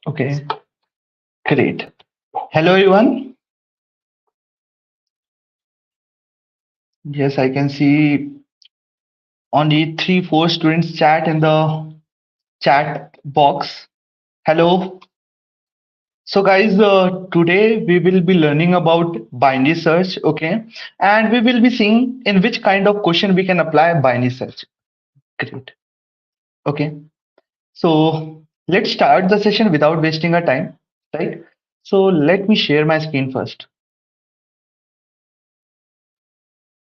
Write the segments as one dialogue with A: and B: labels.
A: Okay, great. Hello, everyone. Yes, I can see only 3, 4 students chat in the chat box. Hello. So, guys, today we will be learning about binary search. Okay, and we will be seeing in which kind of question we can apply binary search. Great. Okay. So let's start the session without wasting our time, right? So let me share my screen first.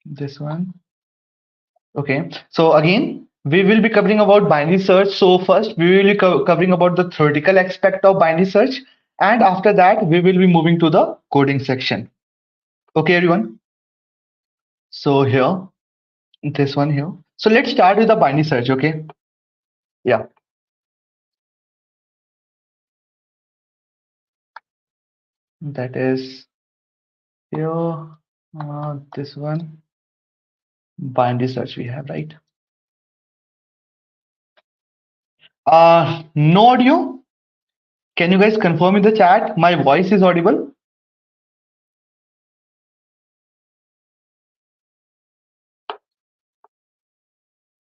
A: This one. Okay. So again, we will be covering about binary search. So first, we will be covering about the theoretical aspect of binary search, and after that, we will be moving to the coding section. Okay, everyone. So here, this one here. So let's start with the binary search. Okay. Yeah. That is here. This one. Binary search we have, right? No audio. Can you guys confirm in the chat my voice is audible?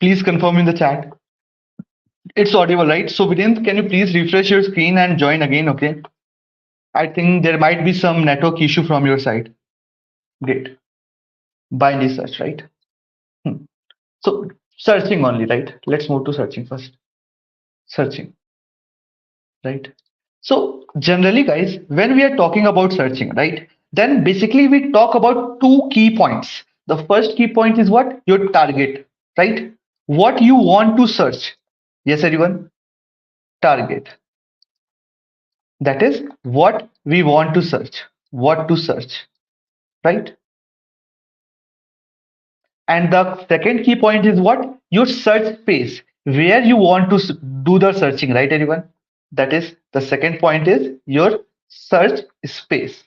A: Please confirm in the chat. It's audible, right? So Vidin, can you please refresh your screen and join again, okay? I think there might be some network issue from your side. Great. Binary search, right? Hmm. So searching only, right? Let's move to searching first. Searching, right? So generally, guys, when we are talking about searching, right, then basically we talk about two key points. The first key point is what? Your target, right? What you want to search. Yes, everyone? Target. That is what we want to search. What to search, right? And the second key point is what? Your search space, where you want to do the searching, right, everyone? That is the second point is your search space.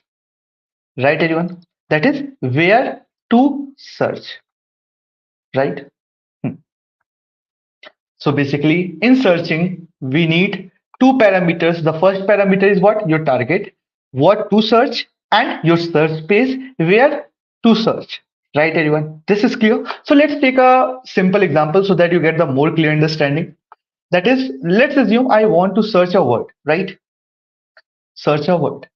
A: Right, everyone? That is where to search, right? Hmm. So basically, in searching, we need two parameters. The first parameter is what? Your target, what to search, and your search space, where to search. Right, everyone? This is clear. So let's take a simple example so that you get the more clear understanding. That is, let's assume I want to search a word, right? Search a word.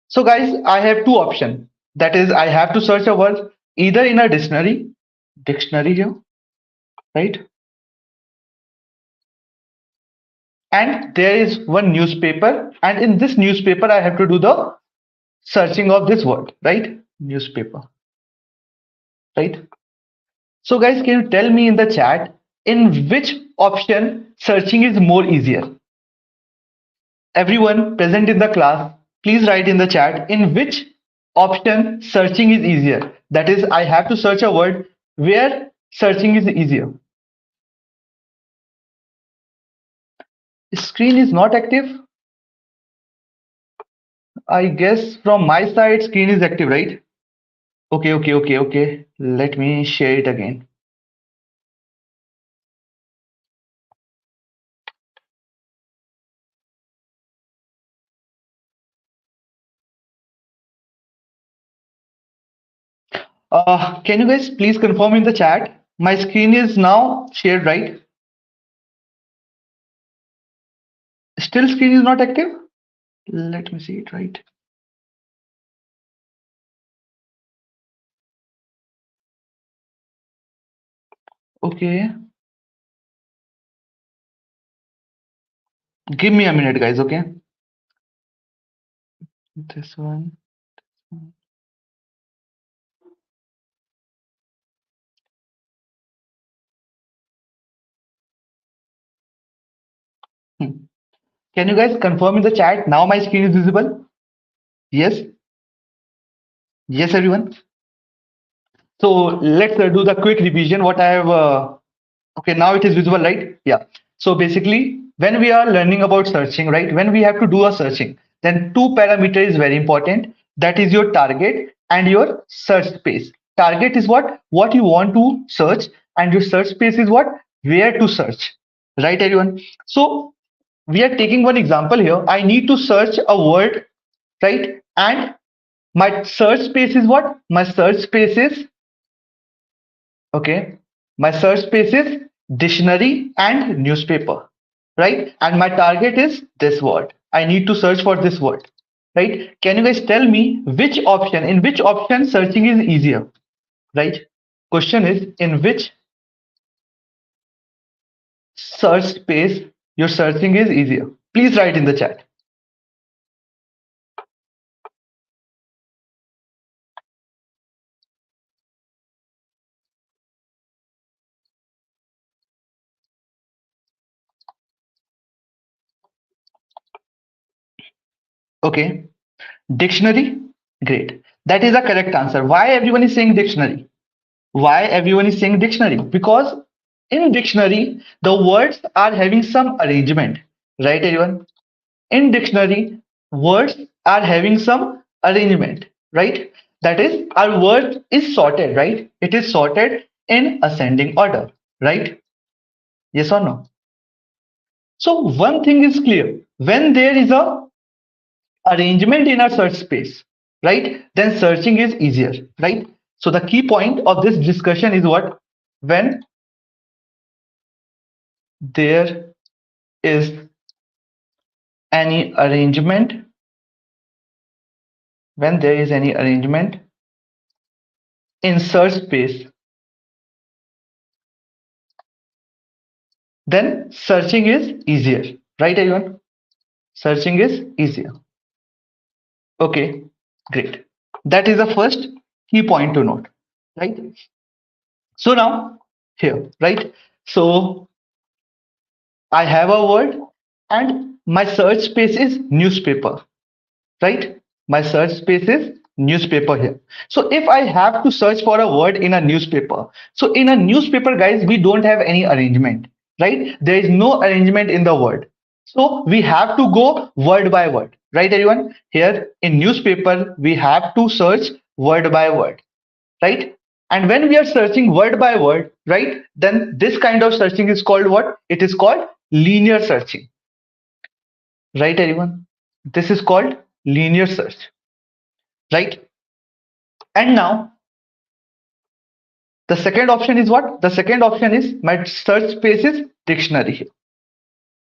A: So guys, I have two options. That is, I have to search a word either in a dictionary here, right? And there is one newspaper, and in this newspaper, I have to do the searching of this word, right? Newspaper, right? So guys, can you tell me in the chat in which option searching is more easier? Everyone present in the class, please write in the chat in which option searching is easier. That is, I have to search a word where searching is easier. Screen is not active. I guess from my side, screen is active, right? Okay. Let me share it again. Can you guys please confirm in the chat? My screen is now shared, right? Still screen is not active? Let me see it, right? Okay. Give me a minute, guys, okay? This one. Hmm. Can you guys confirm in the chat? Now my screen is visible? Yes? Yes, everyone? So let's do the quick revision. What I have okay, now it is visible, right? Yeah. So basically, when we are learning about searching, right? When we have to do a searching, then two parameter is very important. That is your target and your search space. Target is what? What you want to search, and your search space is what? Where to search. Right, everyone? So we are taking one example here. I need to search a word, right? And my search space is what? My search space is, okay, my search space is dictionary and newspaper, right? And my target is this word. I need to search for this word, right? Can you guys tell me in which option searching is easier, right? Question is, in which search space your searching is easier? Please write in the chat. Okay, dictionary, great. That is a correct answer. Why everyone is saying dictionary? Why everyone is saying dictionary? Because in dictionary, the words are having some arrangement, right, everyone? In dictionary, words are having some arrangement, right? That is, our word is sorted, right? It is sorted in ascending order, right? Yes or no? So one thing is clear: when there is a arrangement in our search space, right, then searching is easier, right? So the key point of this discussion is what? When there is any arrangement, when there is any arrangement in search space, then searching is easier, right, everyone? Searching is easier. Okay, great. That is the first key point to note, right? So now here, right? So I have a word and my search space is newspaper, right? My search space is newspaper here. So if I have to search for a word in a newspaper, so in a newspaper, guys, we don't have any arrangement, right? There is no arrangement in the word. So we have to go word by word, right, everyone? Here in newspaper, we have to search word by word, right? And when we are searching word by word, right, then this kind of searching is called what? It is called linear searching, right, everyone? This is called linear search, right? And now the second option is what? The second option is my search space is dictionary here,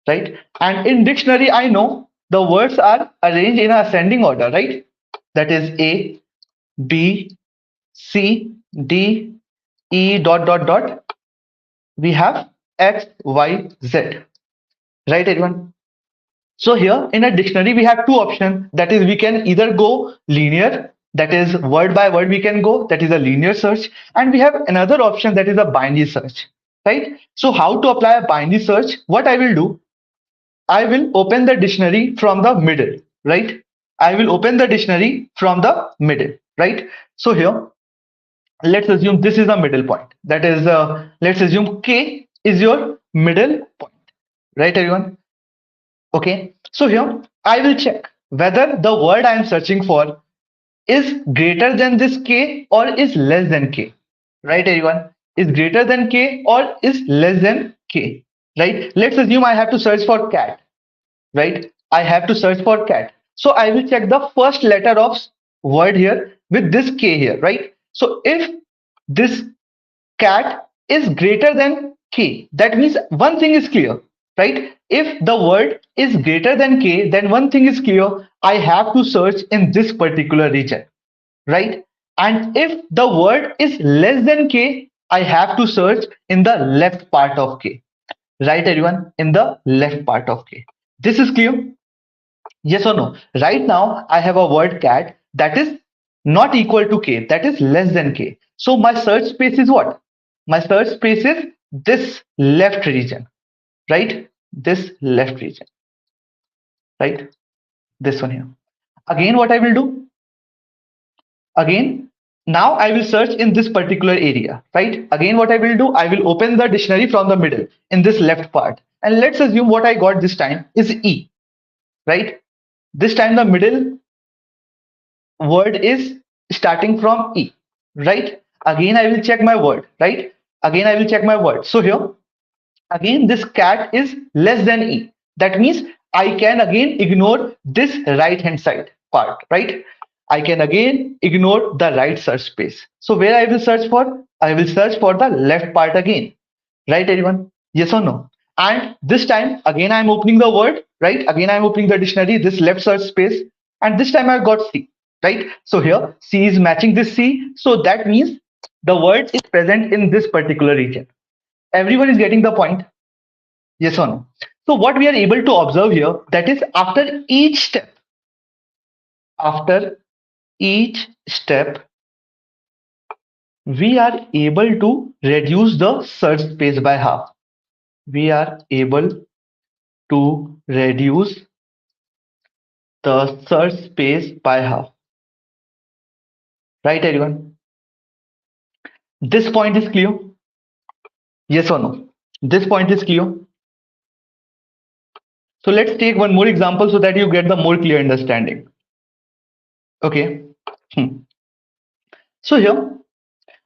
A: right? And in dictionary, I know the words are arranged in ascending order, right? That is A, B, C, D, E dot dot dot. We have X, Y, Z, right, everyone? So here in a dictionary, we have two options. That is, we can either go linear, that is word by word we can go, that is a linear search. And we have another option that is a binary search, right? So how to apply a binary search? What I will do, I will open the dictionary from the middle, right? I will open the dictionary from the middle, right? So here, let's assume this is the middle point. That is, let's assume K is your middle point, right, everyone? Okay, so here I will check whether the word I am searching for is greater than this K or is less than K. Right, everyone? Is greater than K or is less than K. Right? Let's assume I have to search for cat. Right? I have to search for cat. So I will check the first letter of word here with this K here. Right? So if this cat is greater than K, that means one thing is clear, right? If the word is greater than K, then one thing is clear: I have to search in this particular region, right? And if the word is less than K, I have to search in the left part of K, right, everyone? In the left part of K. This is clear? Yes or no? Right now, I have a word cat that is not equal to K, that is less than K. So my search space is what? My search space is this left region, right? This left region, right? This one here. Again, what I will do? Again, now I will search in this particular area, right? Again, what I will do? I will open the dictionary from the middle in this left part. And let's assume what I got this time is E, right? This time the middle word is starting from E, right? Again, I will check my word, right? Again, I will check my word. So here, again, this cat is less than E. That means I can again ignore this right hand side part, right? I can again ignore the right search space. So where I will search for? I will search for the left part again. Right, everyone? Yes or no? And this time, again, I'm opening the word, right? Again, I'm opening the dictionary, this left search space. And this time I've got C, right? So here, C is matching this C. So that means the word is present in this particular region. Everyone is getting the point? Yes or no? So what we are able to observe here, that is after each step, we are able to reduce the search space by half. We are able to reduce the search space by half. Right, everyone? This point is clear? Yes or no? This point is clear? So let's take one more example so that you get the more clear understanding. Okay. So here,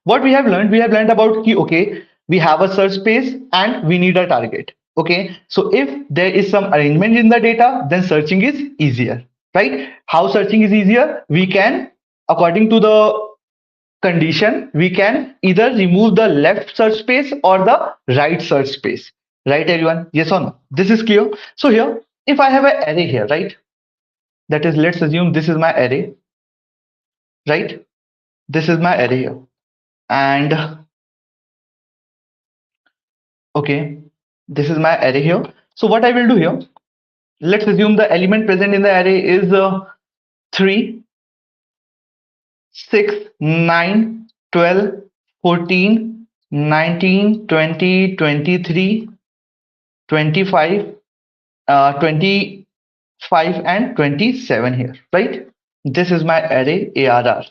A: what we have learned about key. Okay, we have a search space and we need a target. Okay, so if there is some arrangement in the data, then searching is easier, right? How searching is easier? We can, according to the condition, we can either remove the left search space or the right search space. Right, everyone? Yes or no? This is clear. So here, if I have an array here, right? That is, let's assume this is my array, right? This is my array here. And okay, this is my array here. So what I will do here, let's assume the element present in the array is 3, 6, 9, 12, 14, 19, 20, 23, 25, 25 and 27 here, right? This is my array ARR.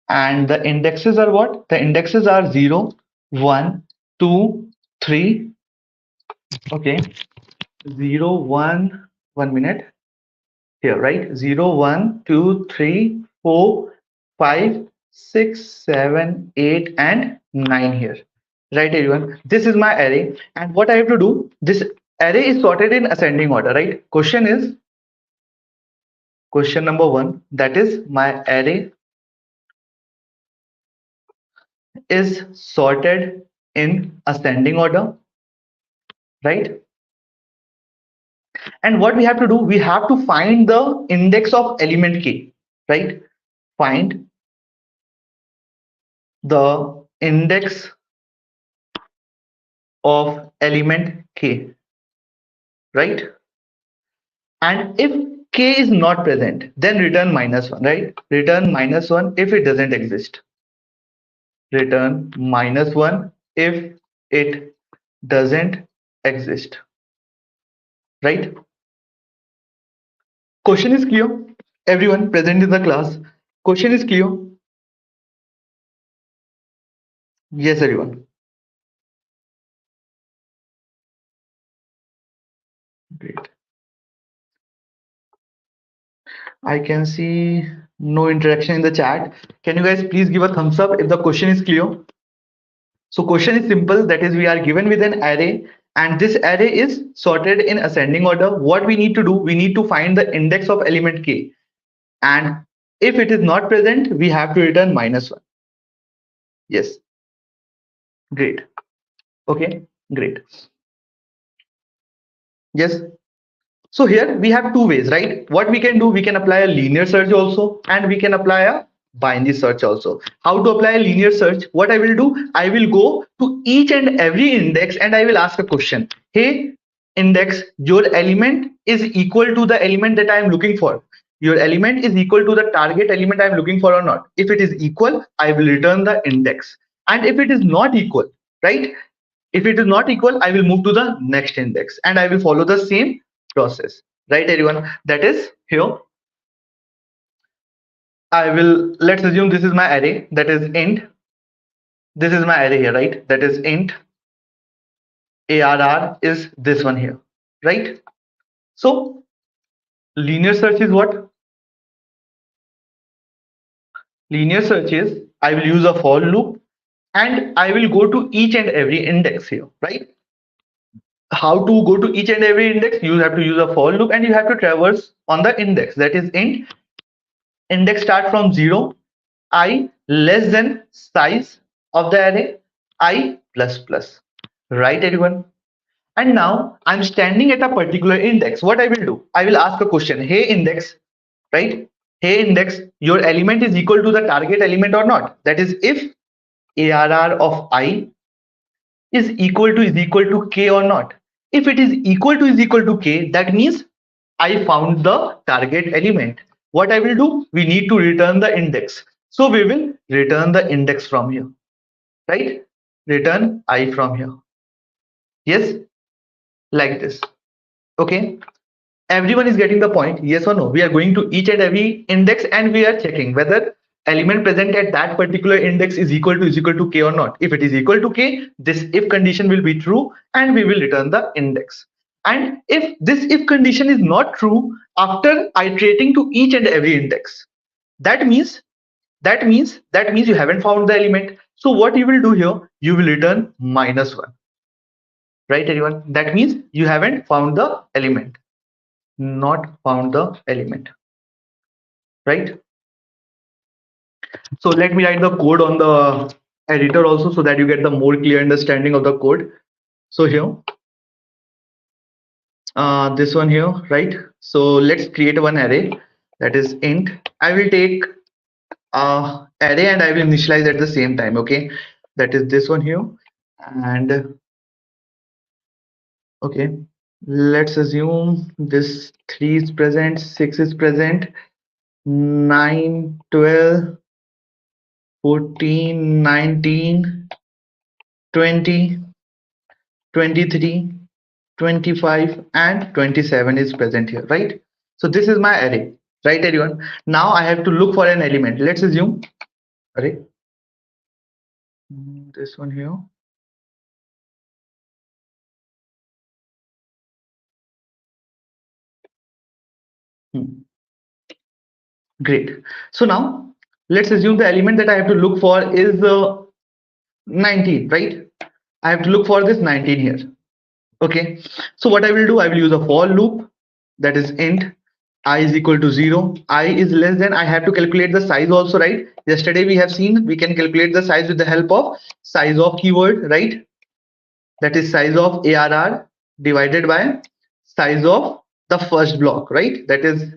A: And the indexes are what? The indexes are 0, 1, 2, 3. Okay, 0, 1 minute here, right? 0, 1, 2, 3, 4, 5, 6, 7, 8, and 9 here. Right, everyone? This is my array. And what I have to do, this array is sorted in ascending order, right? Question number 1, that is my array is sorted in ascending order, right? And what we have to do, we have to find the index of element k, right? Find the index of element k, right? And if k is not present, then return -1, right? Return -1 if it doesn't exist. Return -1 if it doesn't exist, right? Question is clear? Everyone present in the class, question is clear? Yes, everyone. Great. I can see no interaction in the chat. Can you guys please give a thumbs up if the question is clear? So question is simple, that is we are given with an array and this array is sorted in ascending order. What we need to do, we need to find the index of element k, and if it is not present, we have to return -1. Yes, great. Okay, great. Yes. So here we have two ways, right? What we can do, we can apply a linear search also, and we can apply a binary search also. How to apply a linear search? What I will do, I will go to each and every index and I will ask a question. Hey, index, your element is equal to the element that I am looking for. Your element is equal to the target element I am looking for or not. If it is equal, I will return the index. And if it is not equal, right? If it is not equal, I will move to the next index and I will follow the same process. Right, everyone? That is here. I will, let's assume this is my array, that is int. This is my array here, right? That is int. ARR is this one here, right? So linear search is what? Linear search is, I will use a for loop and I will go to each and every index here, right? how to go to each and every index? You have to use a for loop and you have to traverse on the index, that is int index start from 0, I less than size of the array, I plus plus, right everyone? And now I'm standing at a particular index. What I will do, I will ask a question, hey index, right? Hey index, your element is equal to the target element or not? That is, if ARR of I is equal to k or not. If it is equal to k, that means I found the target element. What I will do, we need to return the index. So we will return the index from here, right? Return I from here. Yes, like this. Okay. Everyone is getting the point, yes or no? We are going to each and every index and we are checking whether element present at that particular index is equal to k or not. If it is equal to k, this if condition will be true and we will return the index. And if this if condition is not true after iterating to each and every index, that means you haven't found the element. So what you will do here, you will return -1, right everyone? That means you haven't found the element, not found the element, right? So let me write the code on the editor also so that you get the more clear understanding of the code. So here, this one here, right? So let's create one array, that is int. I will take array and I will initialize at the same time. Okay, that is this one here. And okay, let's assume this 3 is present, 6 is present, 9, 12, 14, 19, 20, 23, 25 and 27 is present here, right? So this is my array, right everyone? Now I have to look for an element. Let's assume array, this one here. Great. So now let's assume the element that I have to look for is 19, right? I have to look for this 19 here. Okay, so what I will do, I will use a for loop, that is int I is equal to 0, I is less than, I have to calculate the size also, right? Yesterday we have seen we can calculate the size with the help of size of keyword, right? That is size of ARR divided by size of the first block, right? That is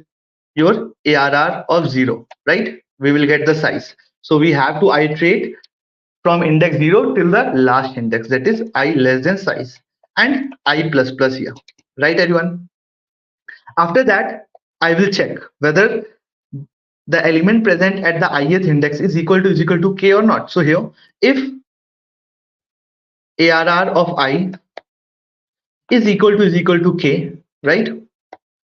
A: your ARR of 0, right? We will get the size. So we have to iterate from index 0 till the last index, that is I less than size and I plus plus here, right everyone? After that, I will check whether the element present at the ith index is equal to k or not. So here, if ARR of I is equal to k, right?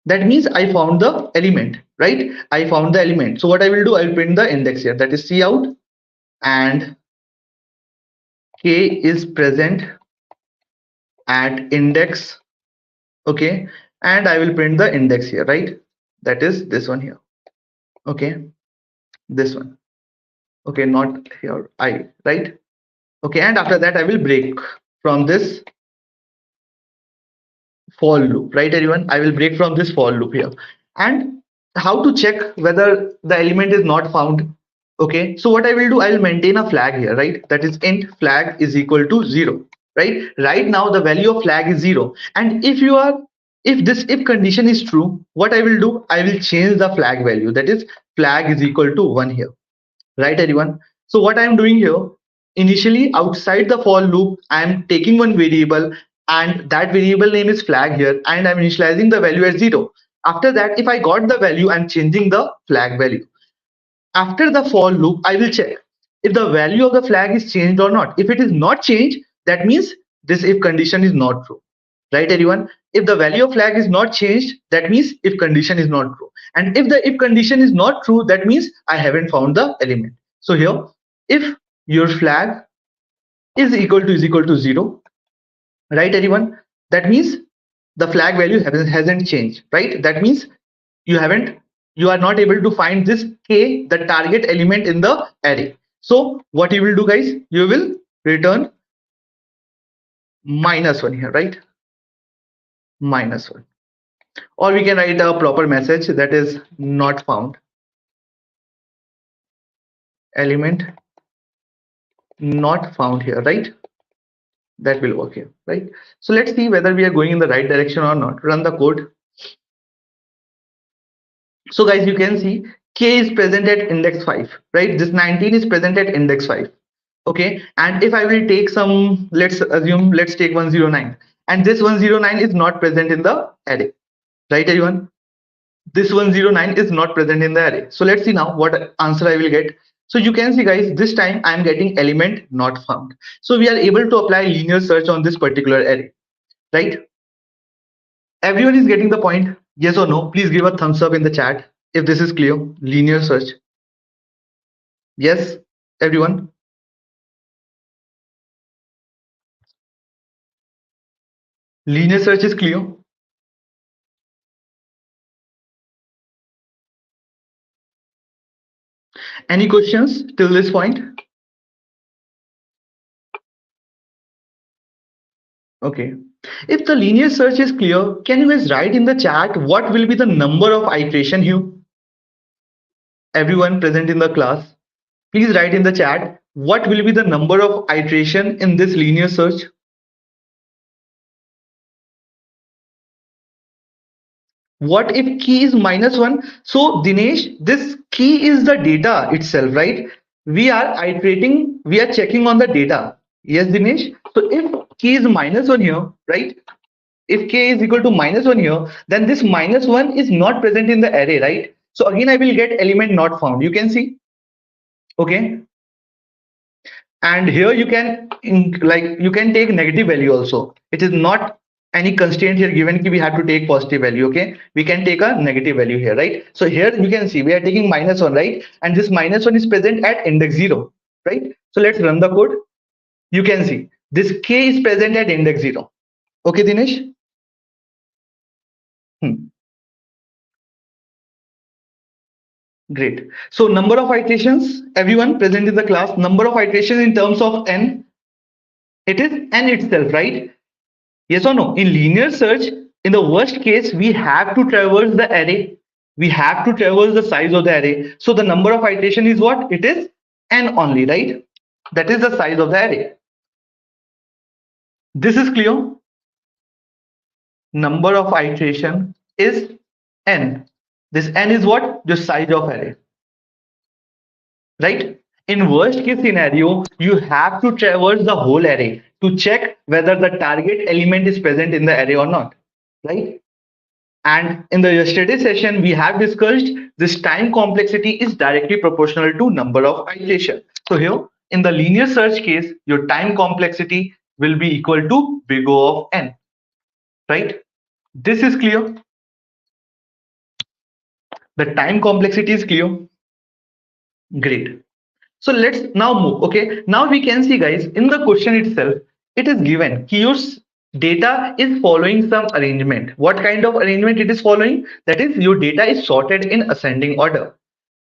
A: That means I found the element, right? I found the element. So what I will do, I will print the index here, that is cout, and k is present at index, okay? And I will print the index here, right? That is this one here, okay? This one, okay, not here, I, right? Okay, and after that I will break from this for loop, right everyone? I will break from this for loop here. And how to check whether the element is not found? Okay, so what I will do, I will maintain a flag here, right? That is int flag is equal to 0, right? Right now the value of flag is 0, and if this if condition is true, what I will do, I will change the flag value, that is flag is equal to 1 here, right everyone? So what I'm doing here, initially outside the for loop, I'm taking one variable and that variable name is flag here, and I'm initializing the value as 0. After that, if I got the value, I'm changing the flag value. After the for loop, I will check if the value of the flag is changed or not. If it is not changed, that means this if condition is not true, right everyone? If the value of flag is not changed, that means if condition is not true. And if the if condition is not true, that means I haven't found the element. So here, if your flag is equal to 0, right everyone? That means the flag value hasn't changed, right? That means you are not able to find this k, the target element in the array. So what you will do, guys, you will return -1 here, right? -1. Or we can write a proper message, that is not found. Element not found here, right? That will work here, right? So let's see whether we are going in the right direction or not. Run the code. So guys, you can see k is present at index 5, right? This 19 is present at index 5. Okay, and if I will take some, let's assume, let's take 109, and this 109 is not present in the array, right everyone? This 109 is not present in the array. So let's see now what answer I will get. So you can see guys, this time I am getting element not found. So we are able to apply linear search on this particular array, right? Everyone is getting the point? Yes or no? Please give a thumbs up in the chat if this is clear. Linear search. Yes, everyone. Linear search is clear. Any questions till this point? Okay. If the linear search is clear, can you guys write in the chat what will be the number of iteration here? Everyone present in the class, please write in the chat what will be the number of iteration in this linear search. What if key is -1? So Dinesh, this key is the data itself, right? We are iterating, we are checking on the data. Yes, Dinesh. So if key is -1 here, right? If k is equal to -1 here, then this -1 is not present in the array, right? So again, I will get element not found. You can see, okay. And here you can you can take negative value also. It is not any constraint here given we have to take positive value. Okay, we can take a negative value here, right? So here you can see we are taking -1, right? And this -1 is present at index 0, right? So let's run the code. You can see this k is present at index 0. Okay, Dinesh. Great. So number of iterations, everyone present in the class, number of iterations in terms of n, it is n itself, right? Yes or no? In linear search, in the worst case, we have to traverse the array. We have to traverse the size of the array. So the number of iteration is what? It is n only, right? That is the size of the array. This is clear. Number of iteration is n. This n is what? The size of array. Right? In worst case scenario, you have to traverse the whole array to check whether the target element is present in the array or not, right? And in the yesterday session, we have discussed this time complexity is directly proportional to number of iteration. So here in the linear search case, your time complexity will be equal to big O of n, right? This is clear. The time complexity is clear. Great. So let's now move. Okay, now we can see guys in the question itself, it is given your data is following some arrangement. What kind of arrangement it is following? That is, your data is sorted in ascending order.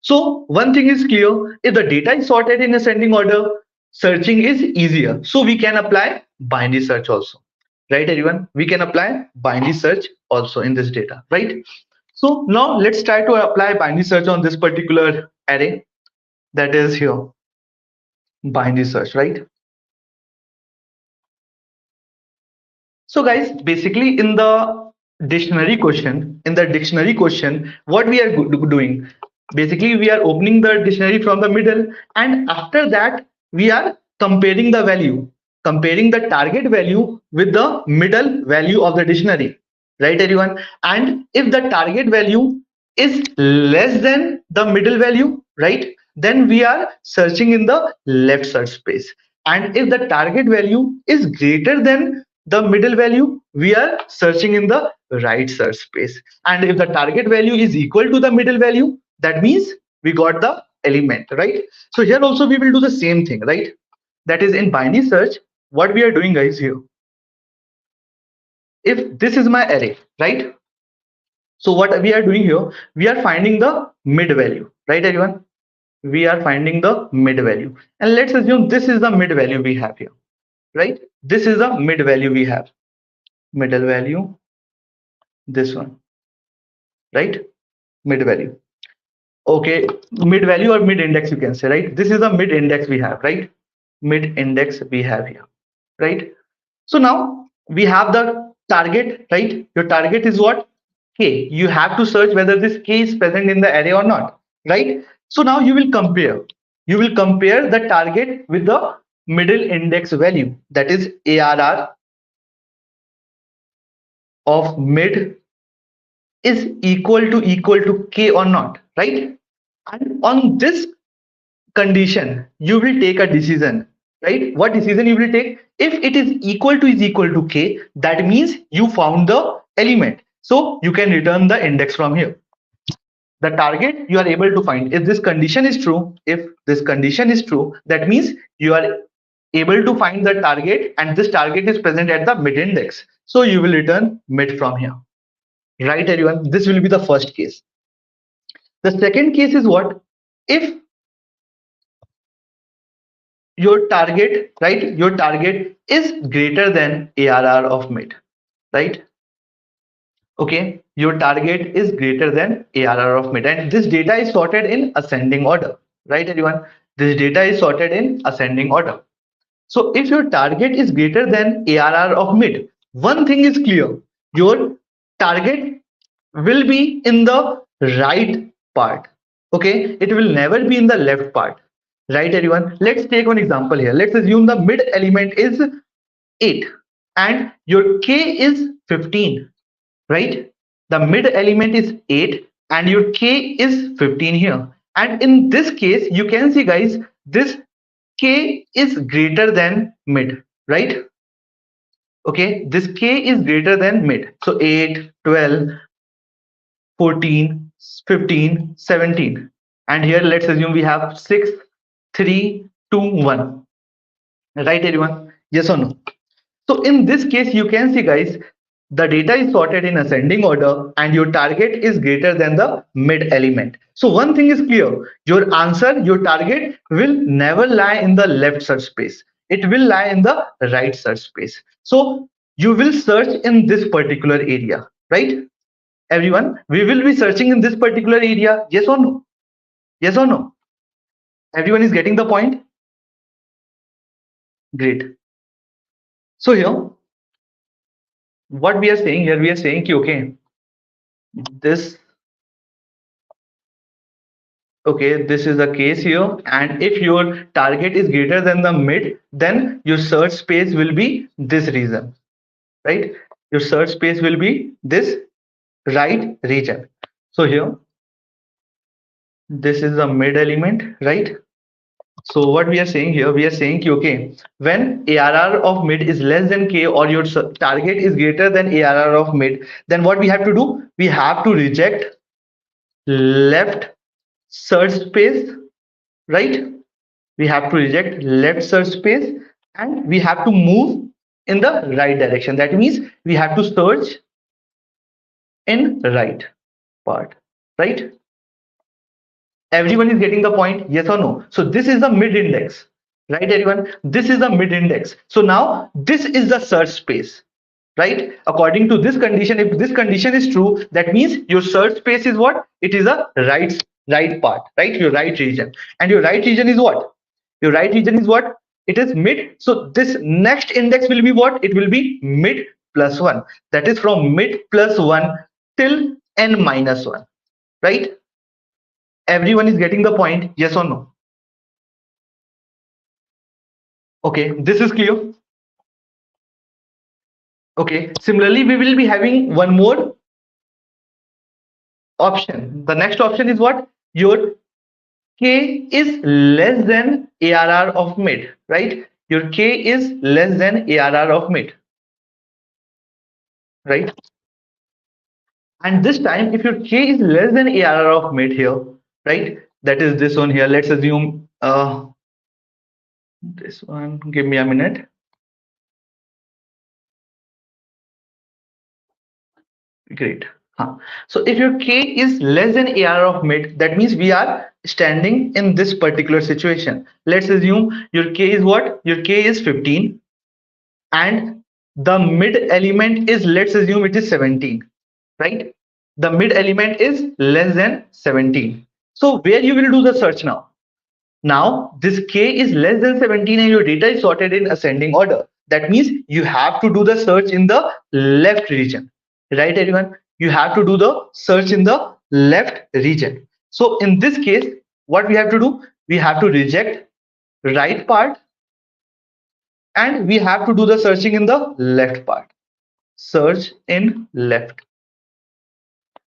A: So one thing is clear, if the data is sorted in ascending order, searching is easier. So we can apply binary search also, right everyone? We can apply binary search also in this data, right? So now let's try to apply binary search on this particular array. That is here, binary search, right? So guys, basically in the dictionary question, what we are doing, basically we are opening the dictionary from the middle, and after that we are comparing the value, comparing the target value with the middle value of the dictionary, right everyone? And if the target value is less than the middle value, right, then we are searching in the left search space. And if the target value is greater than the middle value, we are searching in the right search space. And if the target value is equal to the middle value, that means we got the element, right? So here also we will do the same thing, right? That is, in binary search, what we are doing guys here, if this is my array, right? So what we are doing here, we are finding the mid value, right everyone? We are finding the mid value, and let's assume this is the mid value we have here, right? This is the mid value we have, middle value, this one, right? Mid value. Okay, mid value or mid index, you can say, right? This is a mid index we have, right? Mid index we have here, right? So now we have the target, right? Your target is what? K. You have to search whether this K is present in the array or not, right? So now you will compare. You will compare the target with the middle index value, that is ARR of mid is equal to K or not, right? And on this condition, you will take a decision, right? What decision you will take? If it is equal to K, that means you found the element. So you can return the index from here. The target you are able to find. If this condition is true, that means you are able to find the target and this target is present at the mid index. So you will return mid from here. Right, everyone? This will be the first case. The second case is what? If your target, right? Your target is greater than ARR of mid, right? Okay, your target is greater than ARR of mid, and this data is sorted in ascending order, right, everyone? This data is sorted in ascending order. So if your target is greater than ARR of mid, one thing is clear: your target will be in the right part. Okay, it will never be in the left part, right, everyone? Let's take one example here. Let's assume the mid element is 8 and your K is 15, right? The mid element is 8 and your K is 15 here. And in this case, you can see, guys, this K is greater than mid, right? Okay, this K is greater than mid. So 8, 12, 14, 15, 17. And here, let's assume we have 6, 3, 2, 1. Right, everyone? Yes or no? So in this case, you can see, guys, the data is sorted in ascending order and your target is greater than the mid element. So one thing is clear: your answer, your target will never lie in the left search space. It will lie in the right search space. So you will search in this particular area, right? Everyone, we will be searching in this particular area. Yes or no? Yes or no? Everyone is getting the point? Great. So here, what we are saying here, we are saying, okay, this okay, this is the case here, and if your target is greater than the mid, then your search space will be this region, right? Your search space will be this right region. So here, this is the mid element, right? So what we are saying here, we are saying, okay, when ARR of mid is less than K or your target is greater than ARR of mid, then what we have to do? We have to reject left search space, right? We have to reject left search space and we have to move in the right direction. That means we have to search in right part, right? Everyone is getting the point? Yes or no? So this is the mid index, right, everyone? This is the mid index. So now this is the search space, right? According to this condition, if this condition is true, that means your search space is what? It is a right part, right? Your right region. And your right region is what? Your right region is what? It is mid. So this next index will be what? It will be mid plus 1. That is from mid plus 1 till n minus 1, right? Everyone is getting the point? Yes or no? Okay, this is clear. Okay, similarly, we will be having one more option. The next option is what? Your K is less than ARR of mid, right? Your K is less than ARR of mid, right? And this time, if your K is less than ARR of mid here, right? That is this one here. Let's assume this one. Give me a minute. Great. So if your K is less than ARR of mid, that means we are standing in this particular situation. Let's assume your K is what? Your K is 15 and the mid element is, let's assume it is 17. right? The mid element is less than 17. So where you will do the search now? Now this k is less than 17 and your data is sorted in ascending order. That means you have to do the search in the left region, right everyone? You have to do the search in the left region. So in this case, what we have to do? We have to reject right part and we have to do the searching in the left part. Search in left.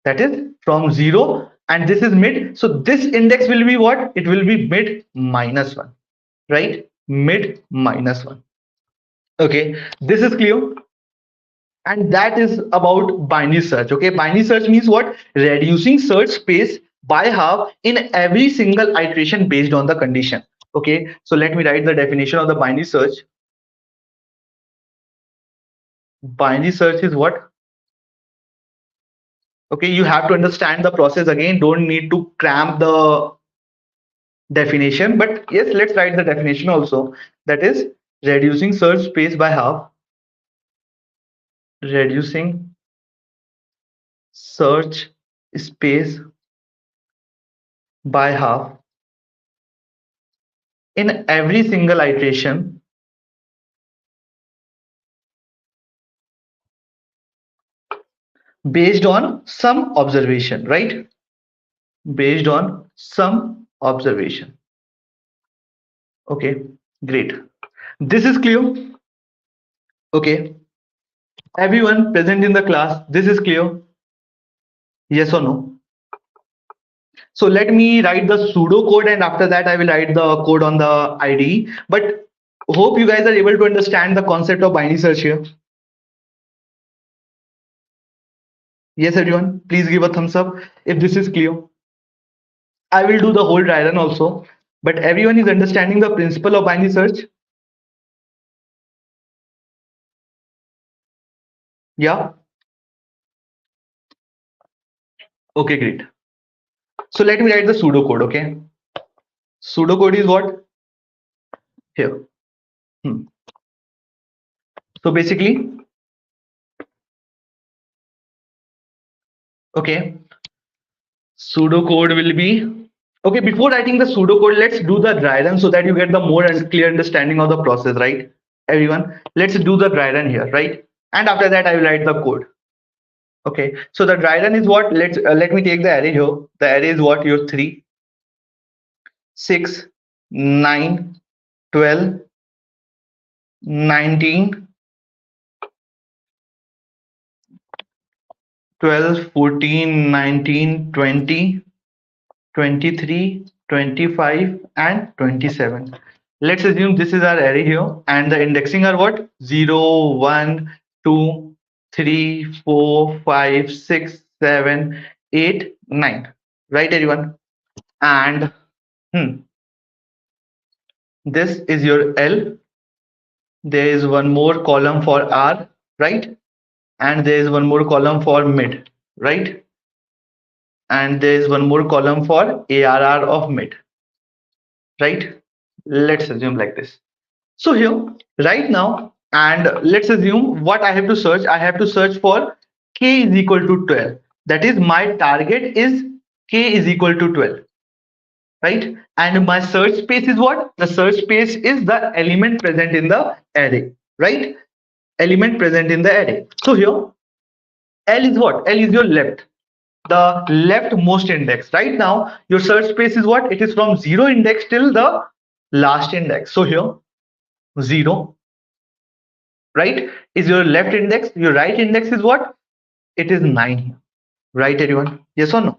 A: That is from 0 and this is mid. So this index will be what? It will be mid minus 1, right? Mid minus 1. Okay, this is clear. And that is about binary search. Okay, binary search means what? Reducing search space by half in every single iteration based on the condition. Okay, so let me write the definition of the binary search. Binary search is what? Okay, you have to understand the process again. Don't need to cramp the definition, but yes, let's write the definition also. That is reducing search space by half. Reducing search space by half in every single iteration based on some observation, right? Based on some observation. Okay, great. This is clear. Okay, everyone present in the class, this is clear. Yes or no? So let me write the pseudo code and after that I will write the code on the IDE. But hope you guys are able to understand the concept of binary search here. Yes, everyone, please give a thumbs up if this is clear. I will do the whole dry run also, but everyone is understanding the principle of binary search. Yeah. Okay, great. So let me write the pseudo code. Okay. Pseudo code is what? Here. So basically, okay, pseudo code will be okay. Before writing the pseudo code, let's do the dry run so that you get the more and clear understanding of the process, right? Everyone, let's do the dry run here, right? And after that, I will write the code. Okay, so the dry run is what? Let me take the array here. The array is what? Your 3, 6, 9, 12, 19, 12, 14, 19, 20, 23, 25, and 27. Let's assume this is our array here, and the indexing are what? 0, 1, 2, 3, 4, 5, 6, 7, 8, 9. Right, everyone? And this is your L. There is one more column for R, right? And there is one more column for mid, right? And there is one more column for ARR of mid, right? Let's assume like this. So here, right now, and let's assume what I have to search. I have to search for k is equal to 12. That is my target is k is equal to 12, right? And my search space is what? The search space is the element present in the array, right? Element present in the array. So here, L is what? L is your left, the leftmost index. Right now, your search space is what? It is from 0 index till the last index. So here, 0, right, is your left index. Your right index is what? It is 9 here. Right, everyone? Yes or no?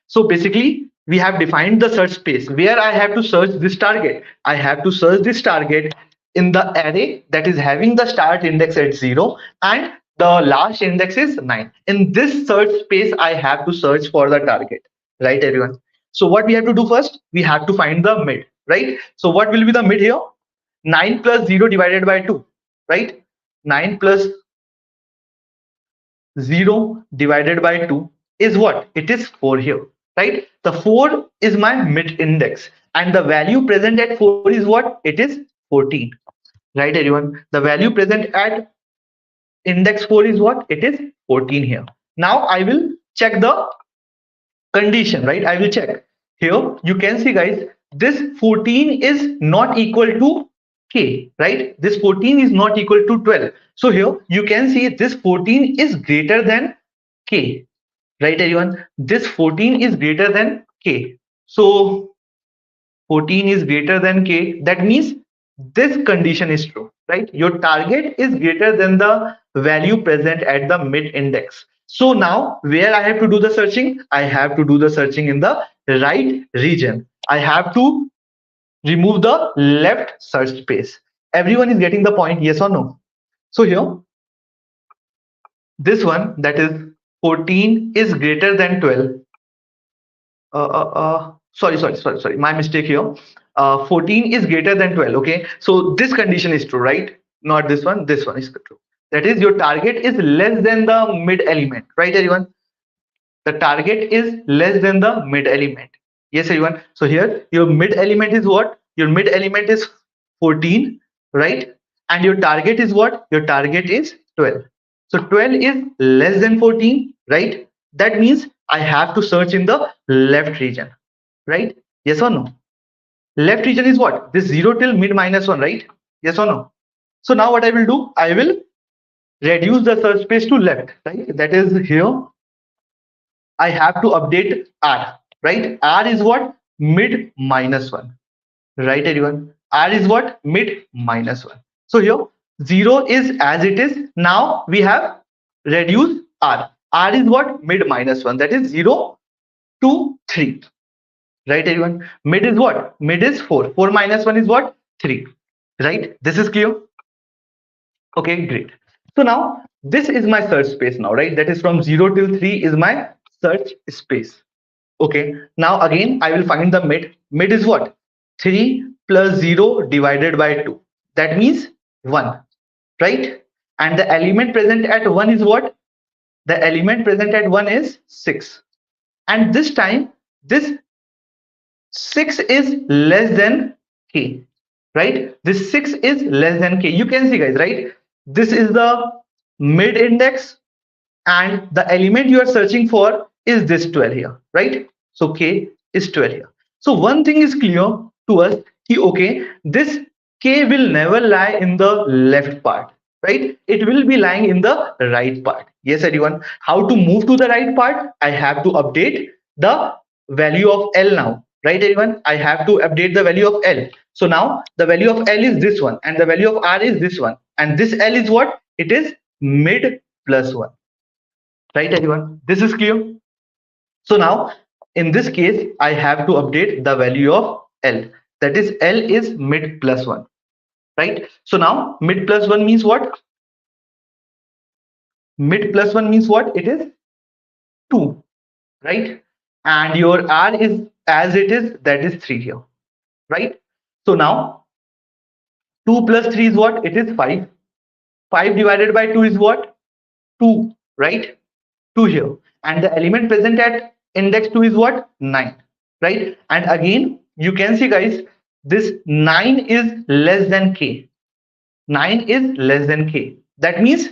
A: So basically, we have defined the search space where I have to search this target. I have to search this target in the array that is having the start index at 0 and the last index is 9. In this search space, I have to search for the target. Right, everyone? So what we have to do first? We have to find the mid, right? So what will be the mid here? 9 plus 0 divided by 2, right? 9 plus 0 divided by 2 is what? It is 4 here, right? The 4 is my mid index and the value present at 4 is what? It is 14, right, everyone? The value present at index 4 is what? It is 14 here. Now I will check the condition, right? I will check. Here you can see, guys, this 14 is not equal to k, right? This 14 is not equal to 12. So here you can see this 14 is greater than k, right, everyone? This 14 is greater than k. So 14 is greater than k. That means this condition is true, right? Your target is greater than the value present at the mid index. So now where I have to do the searching? I have to do the searching in the right region. I have to remove the left search space. Everyone is getting the point, yes or no? So here, this one, that is 14 is greater than 12. Sorry, my mistake here. 14 is greater than 12. Okay, so this condition is true, right? Not this one. This one is true. That is, your target is less than the mid element, right, everyone? The target is less than the mid element. Yes, everyone. So here, your mid element is what? Your mid element is 14, right? And your target is what? Your target is 12. So 12 is less than 14, right? That means I have to search in the left region, right? Yes or no? Left region is what? This 0 till mid minus 1, right? Yes or no? So now what I will do? I will reduce the search space to left, right? That is here. I have to update R, right? R is what? Mid minus 1, right, everyone? R is what? Mid minus 1. So here 0 is as it is. Now we have reduced R. R is what? Mid minus 1. That is 0 to 3, right, everyone? Mid is what? Mid is 4. 4 minus 1 is what? 3, right? This is clear. Okay, great. So now this is my search space now, right? That is from 0 till 3 is my search space. Okay, now again I will find the mid. Mid is what? 3 plus 0 divided by 2. That means 1, right? And the element present at 1 is what? The element present at 1 is 6. And this time, this 6 is less than k, right? This 6 is less than k. You can see, guys, right? This is the mid index, and the element you are searching for is this 12 here, right? So k is 12 here. So one thing is clear to us, okay, this k will never lie in the left part, right? It will be lying in the right part. Yes, everyone. How to move to the right part? I have to update the value of L now, right, everyone? I have to update the value of L. So now the value of L is this one, and the value of R is this one, and this L is what? It is mid plus 1, right, everyone? This is clear. So now in this case I have to update the value of L. That is, L is mid plus 1, right? So now mid plus 1 means what? Mid plus 1 means what? It is 2, right? And your R is as it is, that is 3 here, right? So now 2 plus 3 is what? It is 5. 5 divided by 2 is what? 2, right? 2 here. And the element present at index 2 is what? 9, right? And again, you can see, guys, this 9 is less than k. 9 is less than k. That means,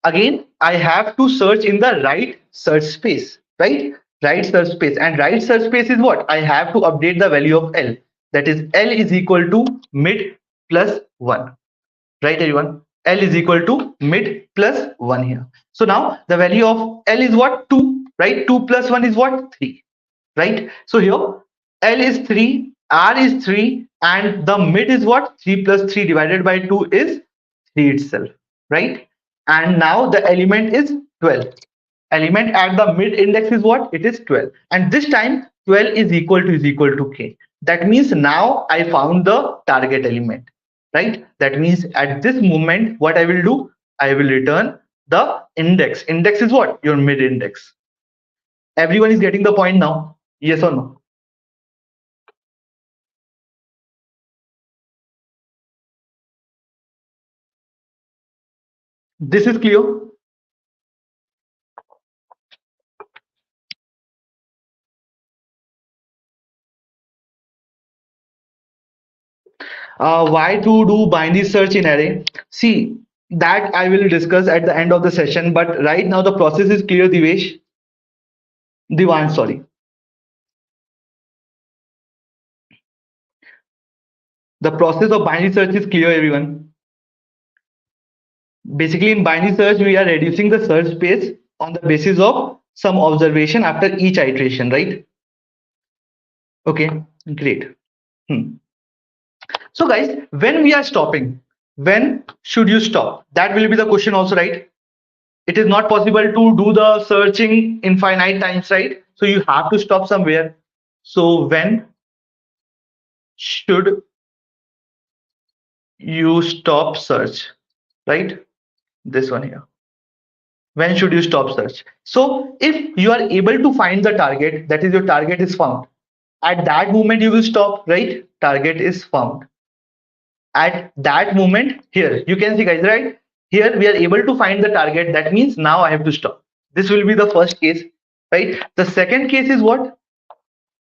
A: again, I have to search in the right search space, right? Right search space. And right search space is what? I have to update the value of L. That is, L is equal to mid plus 1, right, everyone? L is equal to mid plus 1 here. So now the value of L is what? 2, right? 2 plus 1 is what? 3, right? So here L is 3, R is 3, and the mid is what? 3 plus 3 divided by 2 is 3 itself, right? And now the element is 12. Element at the mid index is what? It is 12. And this time 12 is equal to k. That means now I found the target element, right? That means at this moment, what I will do? I will return the index. Index is what? Your mid index. Everyone is getting the point now? Yes or no? This is clear. Why to do binary search in array? See, That I will discuss at the end of the session, but right now the process is clear, Divesh. Divan, sorry. The process of binary search is clear, everyone. Basically, in binary search, we are reducing the search space on the basis of some observation after each iteration, right? Okay, great. Hmm. So, guys, when we are stopping, when should you stop? That will be the question, also, right? It is not possible to do the searching infinite times, right? So, you have to stop somewhere. So, when should you stop search, right? This one here. When should you stop search? So if you are able to find the target, that is your target is found, at that moment you will stop, right? Target is found. At that moment, here you can see, guys, right? Here we are able to find the target. That means now I have to stop. This will be the first case, right? The second case is what?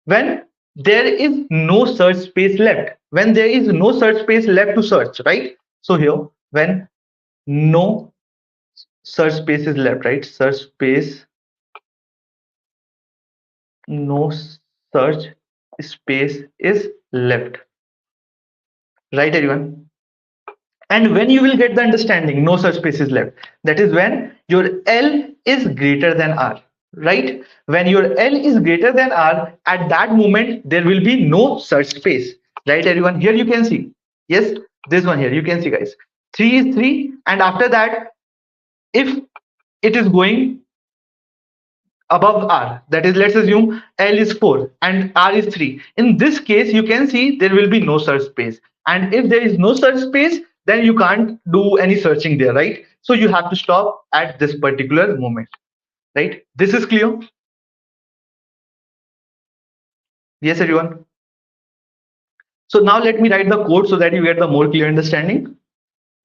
A: When there is no search space left. When there is no search space left to search, right? So here, when no search space is left, right? Search space, no search space is left, right, everyone? And when you will get the understanding, no such space is left, that is when your L is greater than R, right? When your L is greater than R, at that moment there will be no search space, right, everyone? Here you can see, yes, this one here you can see, guys, 3 is 3, and after that, if it is going above R, that is, let's assume L is 4 and R is 3. In this case, you can see there will be no search space. And if there is no search space, then you can't do any searching there, right? So you have to stop at this particular moment, right? This is clear? Yes, everyone. So now let me write the code so that you get the more clear understanding.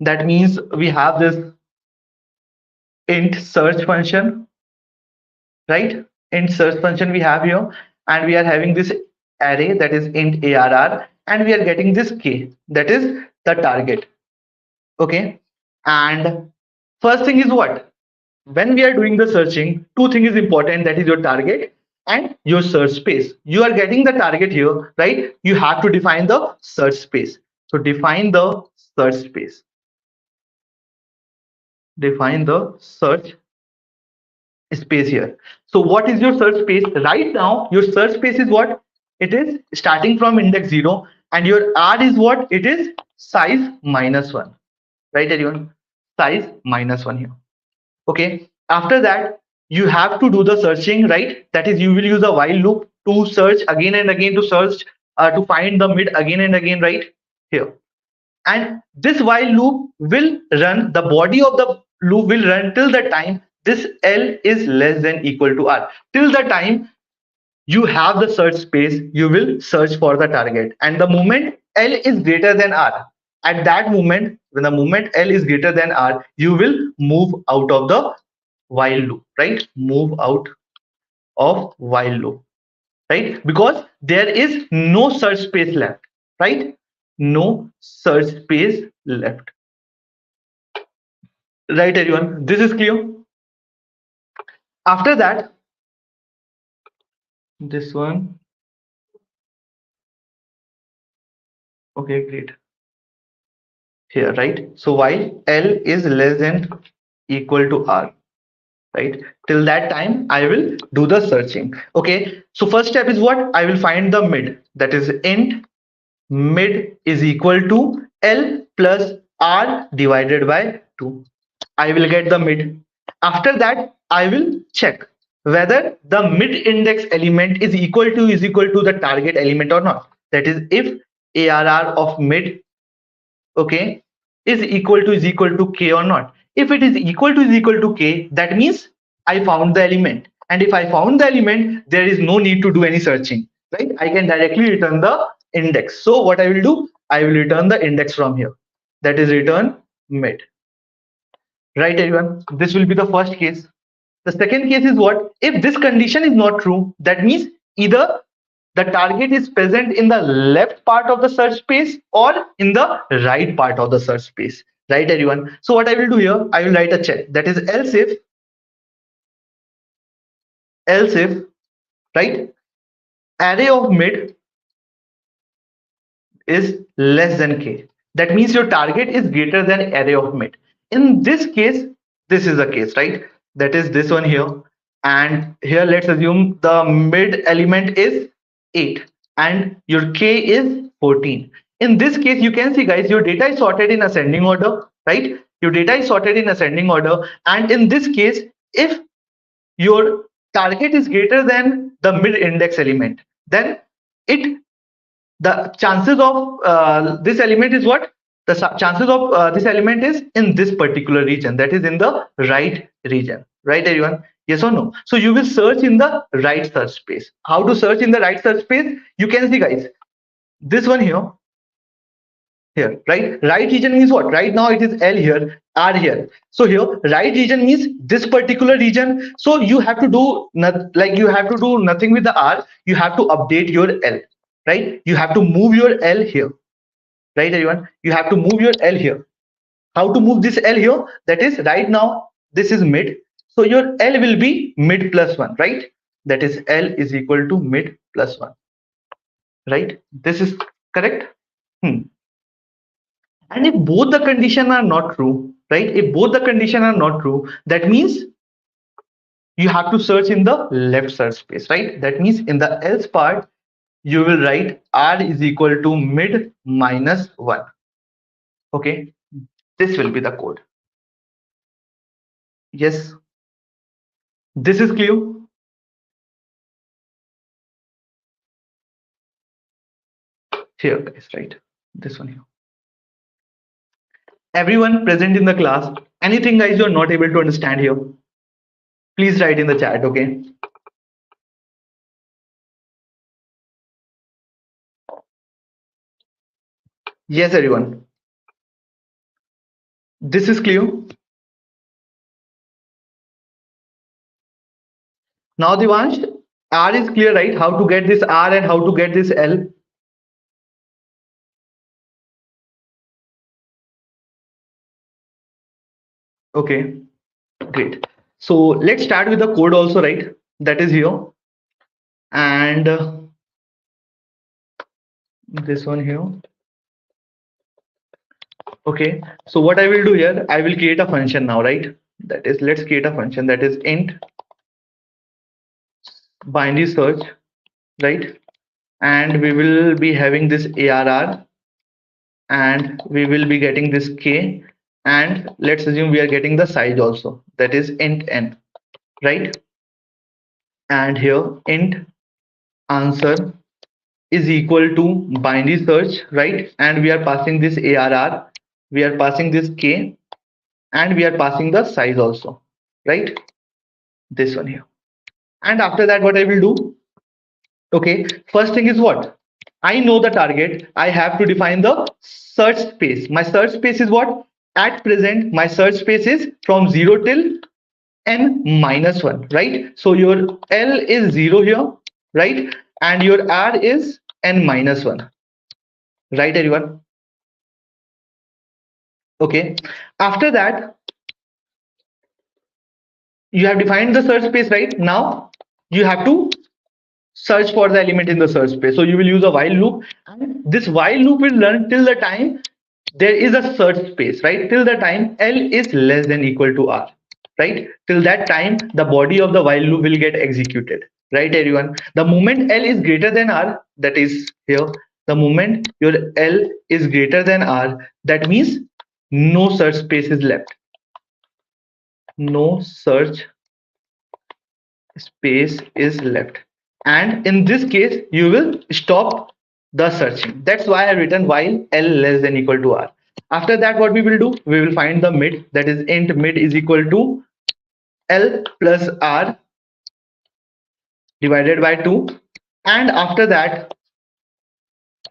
A: That means we have this int search function, right? Int search function we have here, and we are having this array, that is int arr, and we are getting this k, that is the target. Okay, and first thing is what? When we are doing the searching, two things is important, that is your target and your search space. You are getting the target here, right? You have to define the search space. So define the search space. Define the search space here. So what is your search space? Right now, your search space is what? It is starting from index 0, and your R is what? It is size -1, right, everyone? Size -1 here. Okay. After that, you have to do the searching, right? That is, you will use a while loop to search again and again, to search, to find the mid again and again, right here. And this while loop will run, the body of the loop will run till the time this L is less than equal to R. Till the time you have the search space, you will search for the target. And the moment L is greater than R, at that moment, when the moment L is greater than R, you will move out of the while loop, right? Move out of while loop, right? Because there is no search space left, right? No search space left, right, everyone? This is clear. After that, this one, okay, great. Here, right? So while L is less than equal to R, right? Till that time, I will do the searching. Okay. So first step is what? I will find the mid. That is int mid is equal to L plus R divided by 2. I will get the mid. After that, I will check whether the mid index element is equal to the target element or not. That is, if ARR of mid, okay, is equal to k or not. If it is equal to k, that means I found the element. And if I found the element, there is no need to do any searching, right? I can directly return the index. So what I will do, I will return the index from here. That is return mid. Right, everyone? This will be the first case. The second case is what? If this condition is not true, that means either the target is present in the left part of the search space or in the right part of the search space. right everyone? So what I will do here, I will write a check, that is else if, right, array of mid is less than k. That means your target is greater than array of mid. In this case, this is the case, right? That is this one here. And here, let's assume the mid element is 8 and your k is 14. In this case, you can see, guys, your data is sorted in ascending order, right? Your data is sorted in ascending order. And in this case, if your target is greater than the mid index element, then it the chances of this element is what? The chances of this element is in this particular region, that is in the right region, right everyone? Yes or no? So you will search in the right search space. How to search in the right search space? You can see, guys, this one here, right region means what? Right now it is L here, R here. So here right region means this particular region. So you have to do you have to do nothing with the R. You have to update your L, right? You have to move your L here, right everyone? You have to move your L here. How to move this L here? That is, right now this is mid, so your L will be mid plus 1, right? That is L is equal to mid plus 1, right? This is correct. And if both the condition are not true, right? If both the condition are not true, that means you have to search in the left search space, right? That means in the else part, you will write R is equal to mid minus 1. Okay, this will be the code. Yes, this is clear. Here, guys, right? This one here. Everyone present in the class, anything, guys, you're not able to understand here, please write in the chat, okay? Yes, everyone. This is clear. Now, Devansh, R is clear, right? How to get this R and how to get this L? Okay, great. So let's start with the code also, right? That is here. And this one here. Okay, so what I will do here, I will create a function now, right? That is, let's create a function that is int binary search, right? And we will be having this ARR and we will be getting this K, and let's assume we are getting the size also, that is int n, right? And here int answer is equal to binary search, right? And we are passing this ARR, we are passing this K, and we are passing the size also, right? This one here. And after that, what I will do? Okay, first thing is what? I know the target. I have to define the search space. My search space is what? At present, my search space is from 0 till n minus 1, right? So your L is 0 here, right? And your R is n minus 1, right, everyone? Okay, after that, you have defined the search space, right? Now you have to search for the element in the search space. So you will use a while loop, and this while loop will run till the time there is a search space, right? Till the time L is less than equal to R, right? Till that time, the body of the while loop will get executed, right, everyone? The moment L is greater than R, that is here, the moment your L is greater than R, that means no search space is left. No search space is left. And in this case, you will stop the searching. That's why I written while L less than equal to R. After that, what we will do? We will find the mid, that is int mid is equal to L plus R divided by 2. And after that,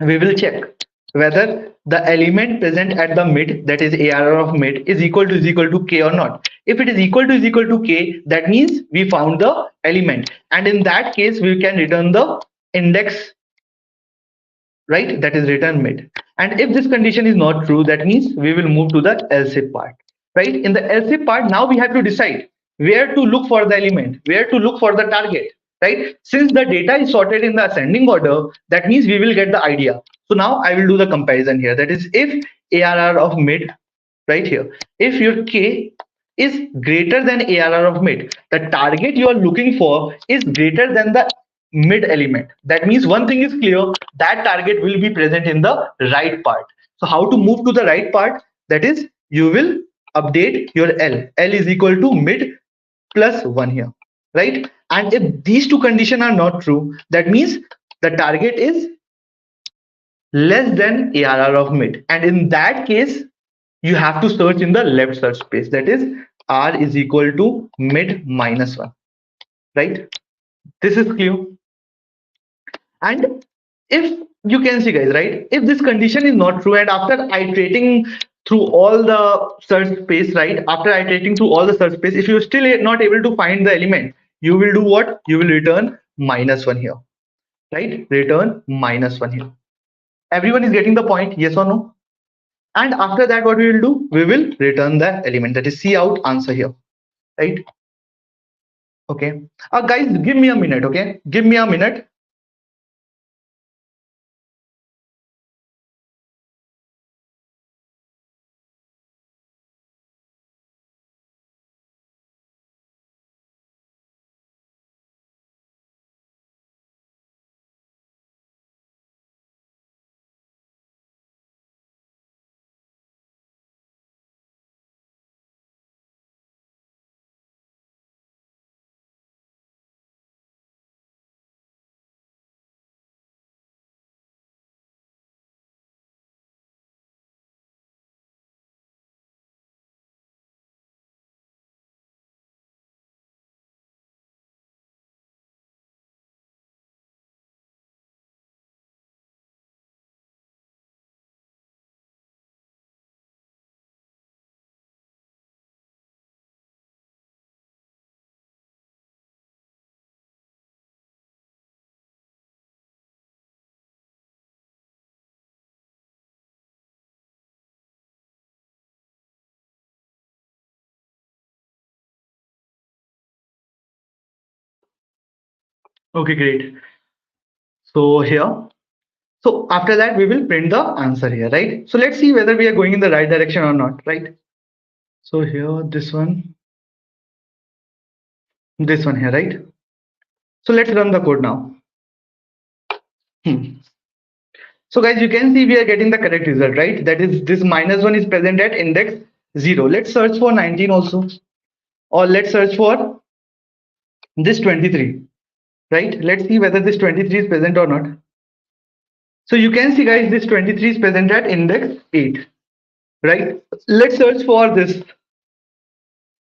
A: we will check whether the element present at the mid, that is ARR of mid, is equal to K or not. If it is equal to K, that means we found the element. And in that case, we can return the index right? That is return mid. And if this condition is not true, that means we will move to the else if part, right? In the else if part, now we have to decide where to look for the element, where to look for the target, right? Since the data is sorted in the ascending order, that means we will get the idea. So now I will do the comparison here. That is, if ARR of mid, right here, if your K is greater than ARR of mid, the target you are looking for is greater than the mid element. That means one thing is clear, that target will be present in the right part. So how to move to the right part? That is, you will update your L. L is equal to mid plus 1 here, right? And if these two conditions are not true, that means the target is less than ARR of mid. And in that case, you have to search in the left search space. That is, R is equal to mid minus 1, right? This is clear. And if you can see, guys, right, if this condition is not true, and after iterating through all the search space, right, after iterating through all the search space, if you're still not able to find the element, you will do what? You will return -1 here, right? Return -1 here. Everyone is getting the point? Yes or no? And after that, what we will do? We will return the element, that is C out answer here, right? Okay. Guys, give me a minute, okay? Give me a minute. Okay, great. So here, so after that, we will print the answer here, right? So let's see whether we are going in the right direction or not, right? So here, this one here, right? So let's run the code now. So guys, you can see we are getting the correct result, right? That is, this -1 is present at index 0. Let's search for 19 also, or let's search for this 23, right? Let's see whether this 23 is present or not. So you can see, guys, this 23 is present at index 8, right? Let's search for this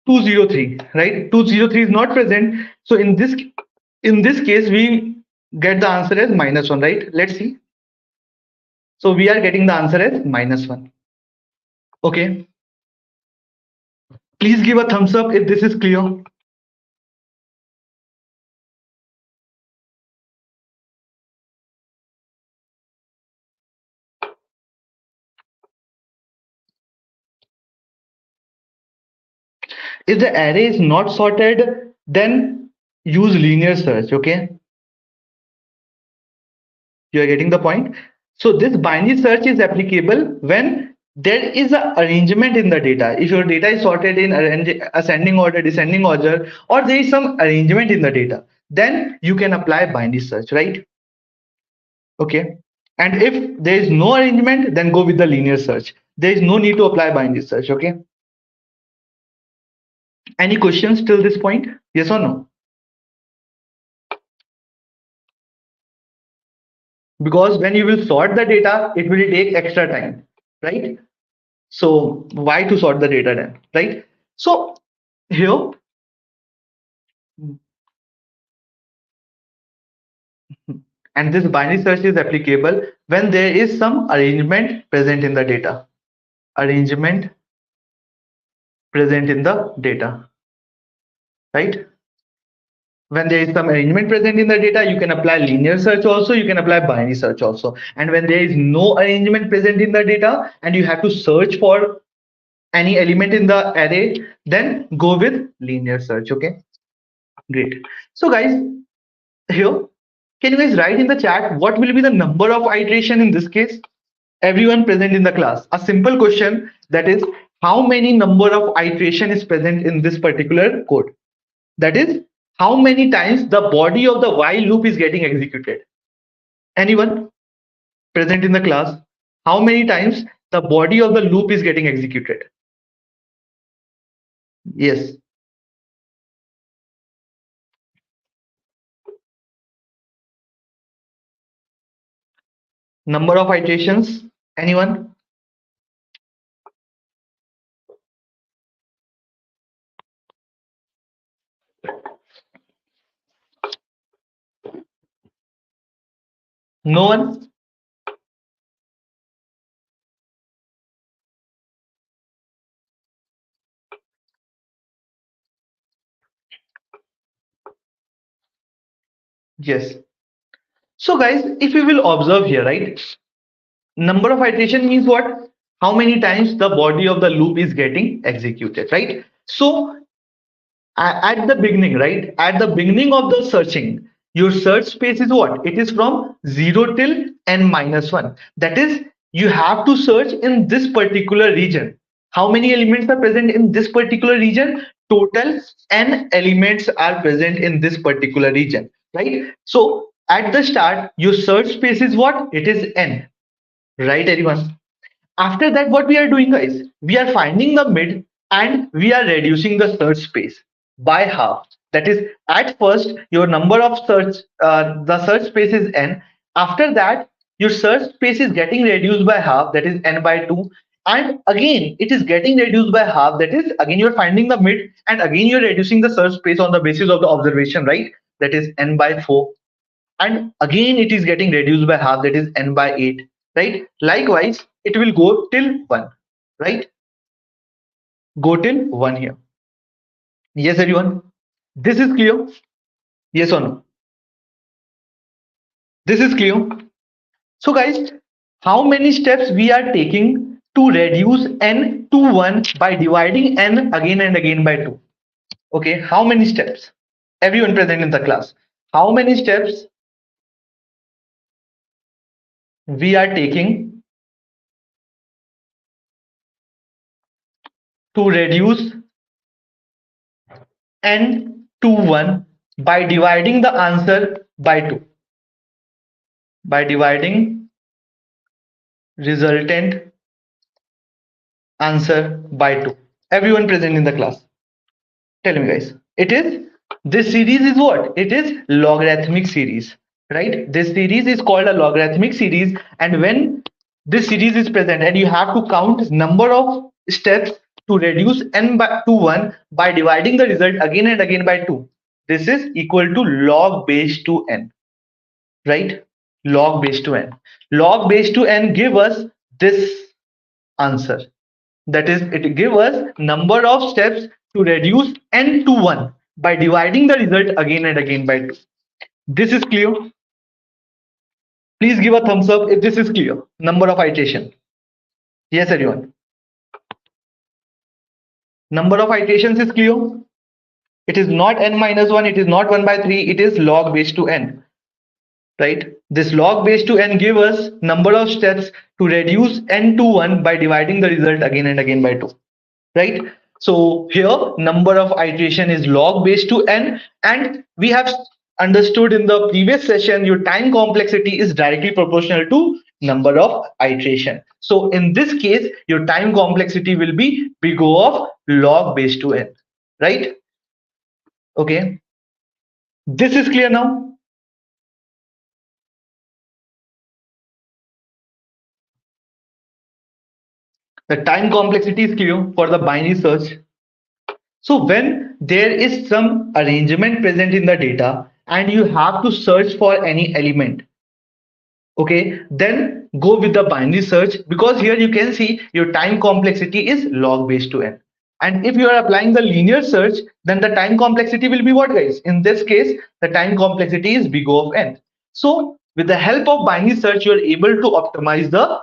A: 203, right? 203 is not present. So in this case, we get the answer as -1, right? Let's see. So we are getting the answer as -1. Okay. Please give a thumbs up if this is clear. If the array is not sorted, then use linear search. Okay. You are getting the point. So this binary search is applicable when there is an arrangement in the data. If your data is sorted in ascending order, descending order, or there is some arrangement in the data, then you can apply binary search, right? Okay. And if there is no arrangement, then go with the linear search. There is no need to apply binary search. Okay. Any questions till this point? Yes or no? Because when you will sort the data, it will take extra time, right? So why to sort the data then, right? So here, and this binary search is applicable when there is some arrangement present in the data. Arrangement present in the data, right? When there is some arrangement present in the data, you can apply linear search also, you can apply binary search also. And when there is no arrangement present in the data and you have to search for any element in the array, then go with linear search. Okay, great. So guys, here, can you guys write in the chat what will be the number of iteration in this case? Everyone present in the class, a simple question, that is, how many number of iteration is present in this particular code? That is, how many times the body of the while loop is getting executed? Anyone present in the class, how many times the body of the loop is getting executed? Yes. Number of iterations, anyone? No one? Yes. So guys, if we will observe here, right, number of iteration means what? How many times the body of the loop is getting executed, right? So at the beginning, right, at the beginning of the searching, your search space is what? It is from 0 till n-1. That is, you have to search in this particular region. How many elements are present in this particular region? Total n elements are present in this particular region, right? So at the start, your search space is what? It is n, right, everyone? After that, what we are doing, guys, we are finding the mid and we are reducing the search space by half. That is, at first, your number of the search space is n. After that, your search space is getting reduced by half, that is n by 2. And again, it is getting reduced by half, that is, again, you're finding the mid, and again, you're reducing the search space on the basis of the observation, right? That is n by 4. And again it is getting reduced by half, that is n by 8, right? Likewise it will go till 1, right? Go till 1 here. Yes, everyone, this is clear? Yes or no? This is clear? So guys, how many steps we are taking to reduce n to 1 by dividing n again and again by 2? Okay, how many steps? Everyone present in the class, how many steps we are taking to reduce n to 1 by dividing the answer by 2, by dividing resultant answer by 2? Everyone present in the class, tell me guys. It is, this series is what? It is logarithmic series, right? This series is called a logarithmic series, and when this series is present and you have to count number of steps to reduce n by to 1 by dividing the result again and again by 2, this is equal to log base to n, right? Log base to n. Log base to n give us this answer. That is, it give us number of steps to reduce n to 1 by dividing the result again and again by 2. This is clear? Please give a thumbs up if this is clear. Number of iteration. Yes, everyone. Number of iterations is clear? It is not n minus 1, it is not 1 by 3, it is log base to n, right? This log base to n give us number of steps to reduce n to 1 by dividing the result again and again by 2, right? So here number of iteration is log base to n, and we have understood in the previous session your time complexity is directly proportional to number of iteration. So in this case your time complexity will be big O of log base to n, right? Okay, this is clear now. The time complexity is clear for the binary search. So when there is some arrangement present in the data and you have to search for any element, okay, then go with the binary search, because here you can see your time complexity is log base to n. And if you are applying the linear search, then the time complexity will be what, guys? In this case, the time complexity is big O of n. So with the help of binary search, you are able to optimize the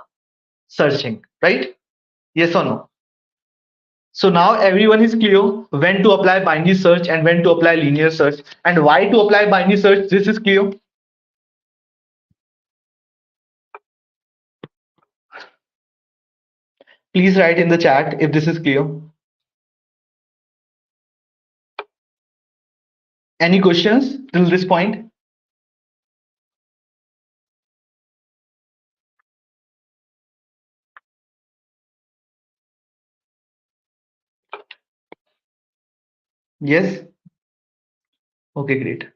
A: searching, right? Yes or no? So now everyone is clear when to apply binary search and when to apply linear search, and why to apply binary search. This is clear. Please write in the chat if this is clear. Any questions till this point? Yes? Okay, great.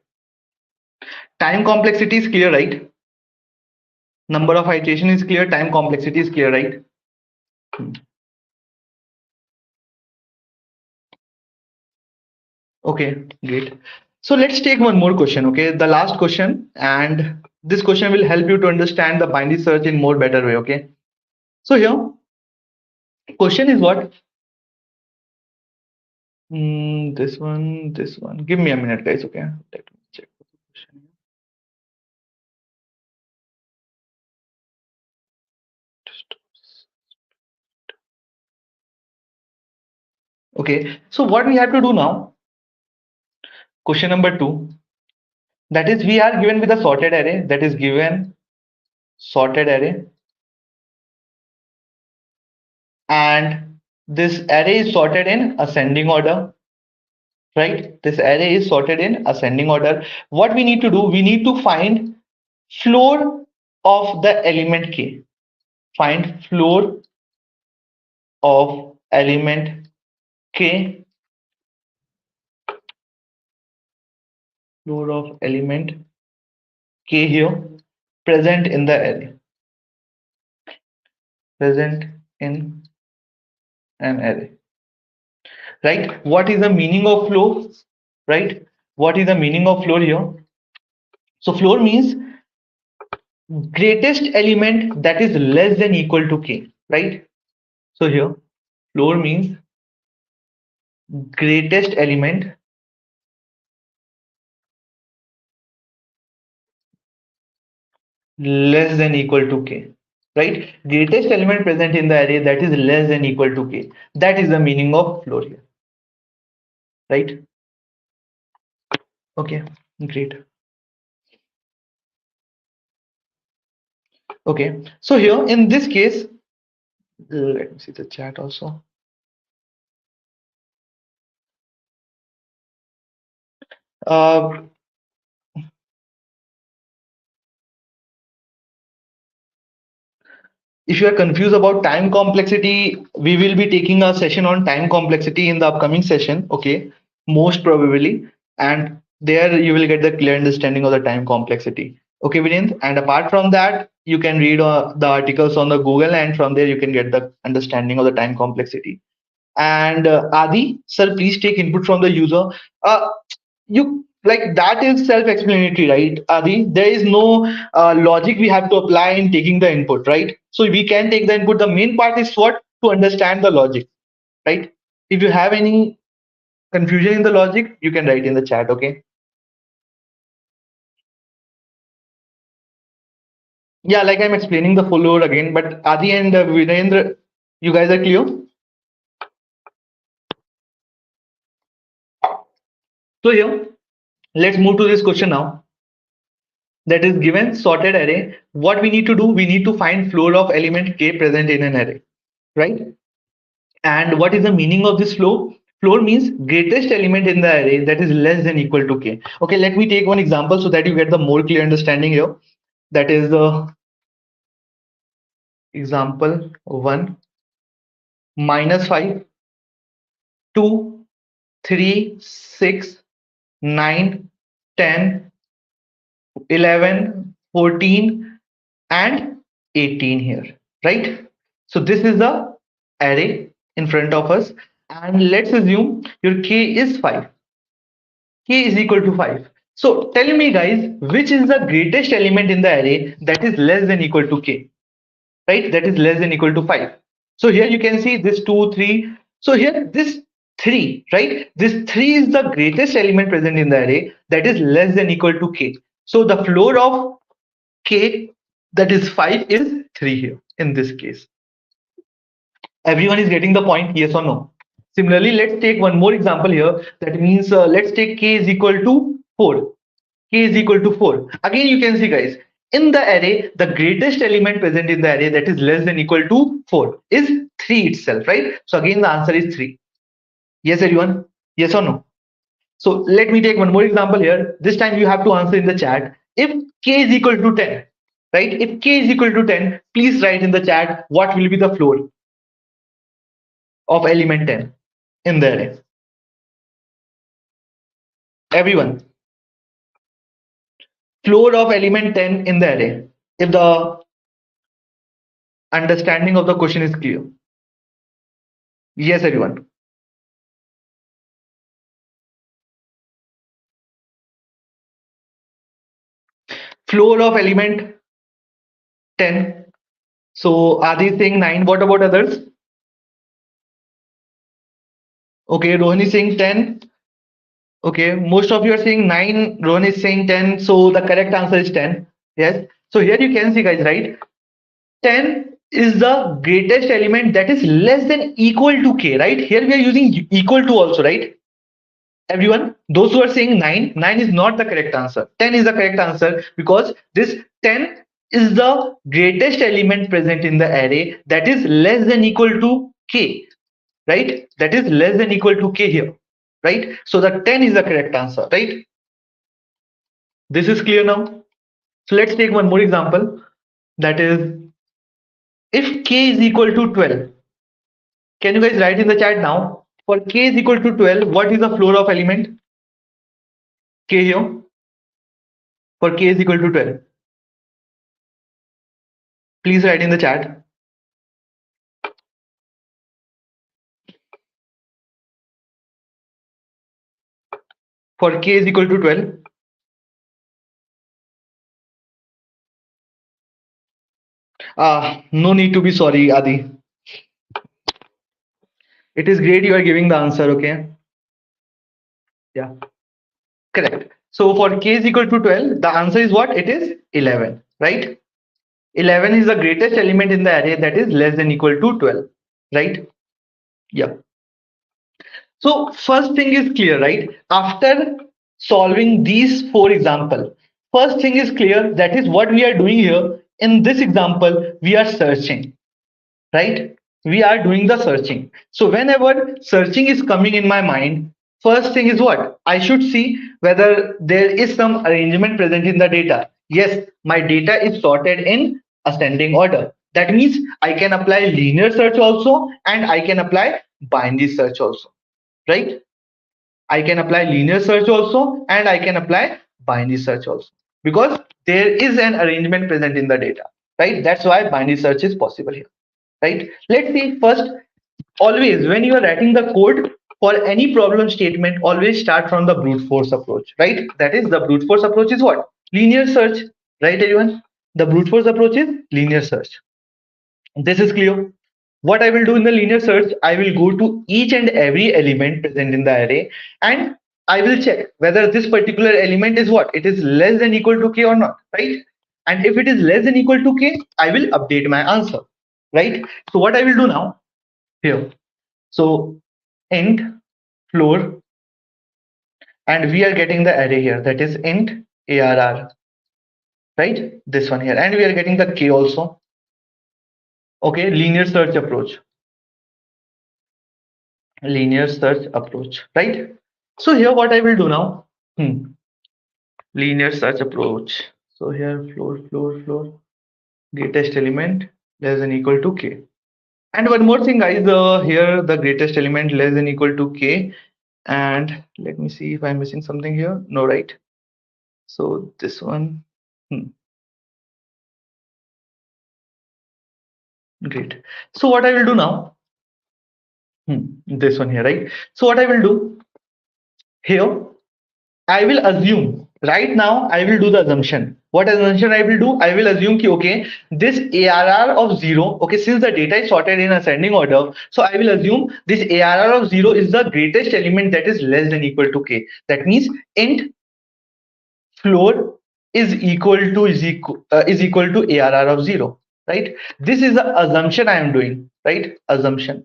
A: Time complexity is clear, right? Number of iteration is clear, time complexity is clear, right? Okay, great. So let's take one more question, okay? The last question, and this question will help you to understand the binary search in more better way, okay? So here, question is what? This one, this one. Give me a minute, guys, okay? Let me check the question. Okay, so what we have to do now, question number 2, that is we are given with a sorted array, that is given sorted array, and this array is sorted in ascending order, right? This array is sorted in ascending order. What we need to do, we need to find floor of the element k. Find floor of element k, floor of element k here, present in the array, present in an array, right? What is the meaning of floor, right? What is the meaning of floor here? So floor means greatest element that is less than equal to k, right? So here floor means greatest element less than equal to k, right? Greatest element present in the array that is less than equal to k. That is the meaning of floor here, right? Okay, great. Okay, so here in this case, let me see the chat also. Uh, if you are confused about time complexity, we will be taking a session on time complexity in the upcoming session, okay, most probably, and there you will get the clear understanding of the time complexity, okay, Virendra. And apart from that, you can read the articles on the Google, and from there you can get the understanding of the time complexity. And Adi, sir, please take input from the user. You like that is self-explanatory, right, Adi? There is no logic we have to apply in taking the input, right? So we can take the input. The main part is what, to understand the logic, right? If you have any confusion in the logic, you can write in the chat, okay? Yeah, like I'm explaining the full load again, but Adi and Virendra, you guys are clear? So here, let's move to this question now. That is given sorted array. What we need to do, we need to find floor of element k present in an array, right? And what is the meaning of this floor? Floor means greatest element in the array that is less than equal to k. Okay, let me take one example so that you get the more clear understanding here. That is the example 1, -5, 2, 3, 6, 9, 10, 11, 14, and 18 here, right? So this is the array in front of us, and let's assume your k is 5. K is equal to 5. So tell me, guys, which is the greatest element in the array that is less than equal to k, right? That is less than equal to 5. So here you can see this 2, 3. So here this 3, right? This 3 is the greatest element present in the array that is less than equal to k. So the floor of k, that is 5, is 3 here in this case. Everyone is getting the point, yes or no? Similarly, let's take one more example here. That means let's take k is equal to 4. K is equal to 4. Again, you can see, guys, in the array, the greatest element present in the array that is less than equal to 4 is 3 itself, right? So again, the answer is 3. Yes, everyone? Yes or no? So let me take one more example here. This time you have to answer in the chat. If k is equal to 10, right? If k is equal to 10, please write in the chat what will be the floor of element 10 in the array. Everyone, floor of element 10 in the array. If the understanding of the question is clear. Yes, everyone. Floor of element 10. So Adi is saying 9. What about others? Okay, Rohan is saying 10. Okay, most of you are saying 9. Rohan is saying 10. So the correct answer is 10. Yes. So here you can see, guys, right? 10 is the greatest element that is less than equal to k, right? Here we are using equal to also, right? Everyone, those who are saying 9, 9 is not the correct answer. 10 is the correct answer because this 10 is the greatest element present in the array that is less than equal to k, right? That is less than equal to k here, right? So the 10 is the correct answer, right? This is clear now. So let's take one more example. That is, if k is equal to 12, can you guys write in the chat now? For k is equal to 12, what is the floor of element k here? For k is equal to 12. Please write in the chat. For k is equal to 12. No need to be sorry, Adi. It is great you are giving the answer, okay? Yeah, correct. So for k is equal to 12, the answer is what? It is 11, right? 11 is the greatest element in the array that is less than equal to 12, right? Yeah. So first thing is clear, right? After solving these 4 examples, first thing is clear, that is what we are doing here. In this example, we are searching, right? We are doing the searching. So whenever searching is coming in my mind, first thing is what? I should see whether there is some arrangement present in the data. Yes, my data is sorted in ascending order. That means I can apply linear search also, and I can apply binary search also, right? I can apply linear search also, and I can apply binary search also, because there is an arrangement present in the data, right? That's why binary search is possible here, right? Let's see first. Always when you are writing the code for any problem statement, always start from the brute force approach, right? That is, the brute force approach is what? Linear search, right, everyone? The brute force approach is linear search. This is clear. What I will do in the linear search, I will go to each and every element present in the array, and I will check whether this particular element is what? It is less than equal to k or not, right? And if it is less than equal to k, I will update my answer, right? So what I will do now here. So int floor, and we are getting the array here, that is int arr, right? This one here, and we are getting the k also. Okay, linear search approach. Linear search approach, right? So here what I will do now, linear search approach. So here floor, greatest element less than equal to k. And one more thing, guys, here the greatest element less than equal to k. And let me see if I'm missing something here. No, right? So this one, great. So what I will do now, this one here, right? So what I will do here, I will assume Right now, I will do the assumption. What assumption I will do? I will assume ki, okay, this ARR of 0, okay, since the data is sorted in ascending order, so I will assume this ARR of 0 is the greatest element that is less than equal to k. That means int floor is equal to ARR of 0, right? This is the assumption I am doing, right? Assumption.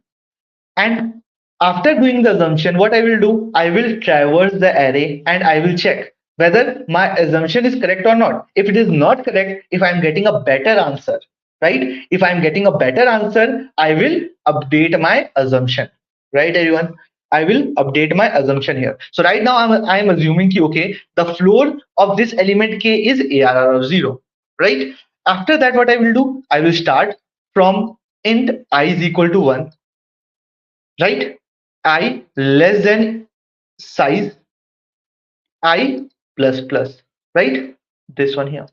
A: And after doing the assumption, what I will do, I will traverse the array and I will check whether my assumption is correct or not. If it is not correct, if I'm getting a better answer, right? If I'm getting a better answer, I will update my assumption, right, everyone? I will update my assumption here. So right now I'm assuming ki, okay, the floor of this element k is ARR of 0, right? After that, what I will do, I will start from int I is equal to 1, right? I less than size I plus plus, right? This one here.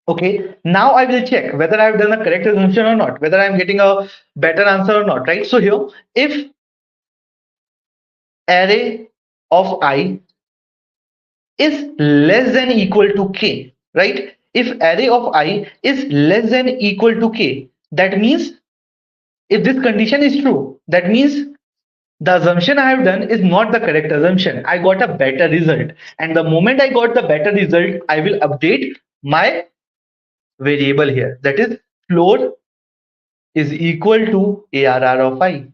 A: Okay, now I will check whether I've done a correct assumption or not, whether I'm getting a better answer or not, right? So here, if array of I is less than equal to k, right? If array of I is less than equal to k, that means if this condition is true, that means the assumption I have done is not the correct assumption. I got a better result. And the moment I got the better result, I will update my variable here. That is floor is equal to ARR of I,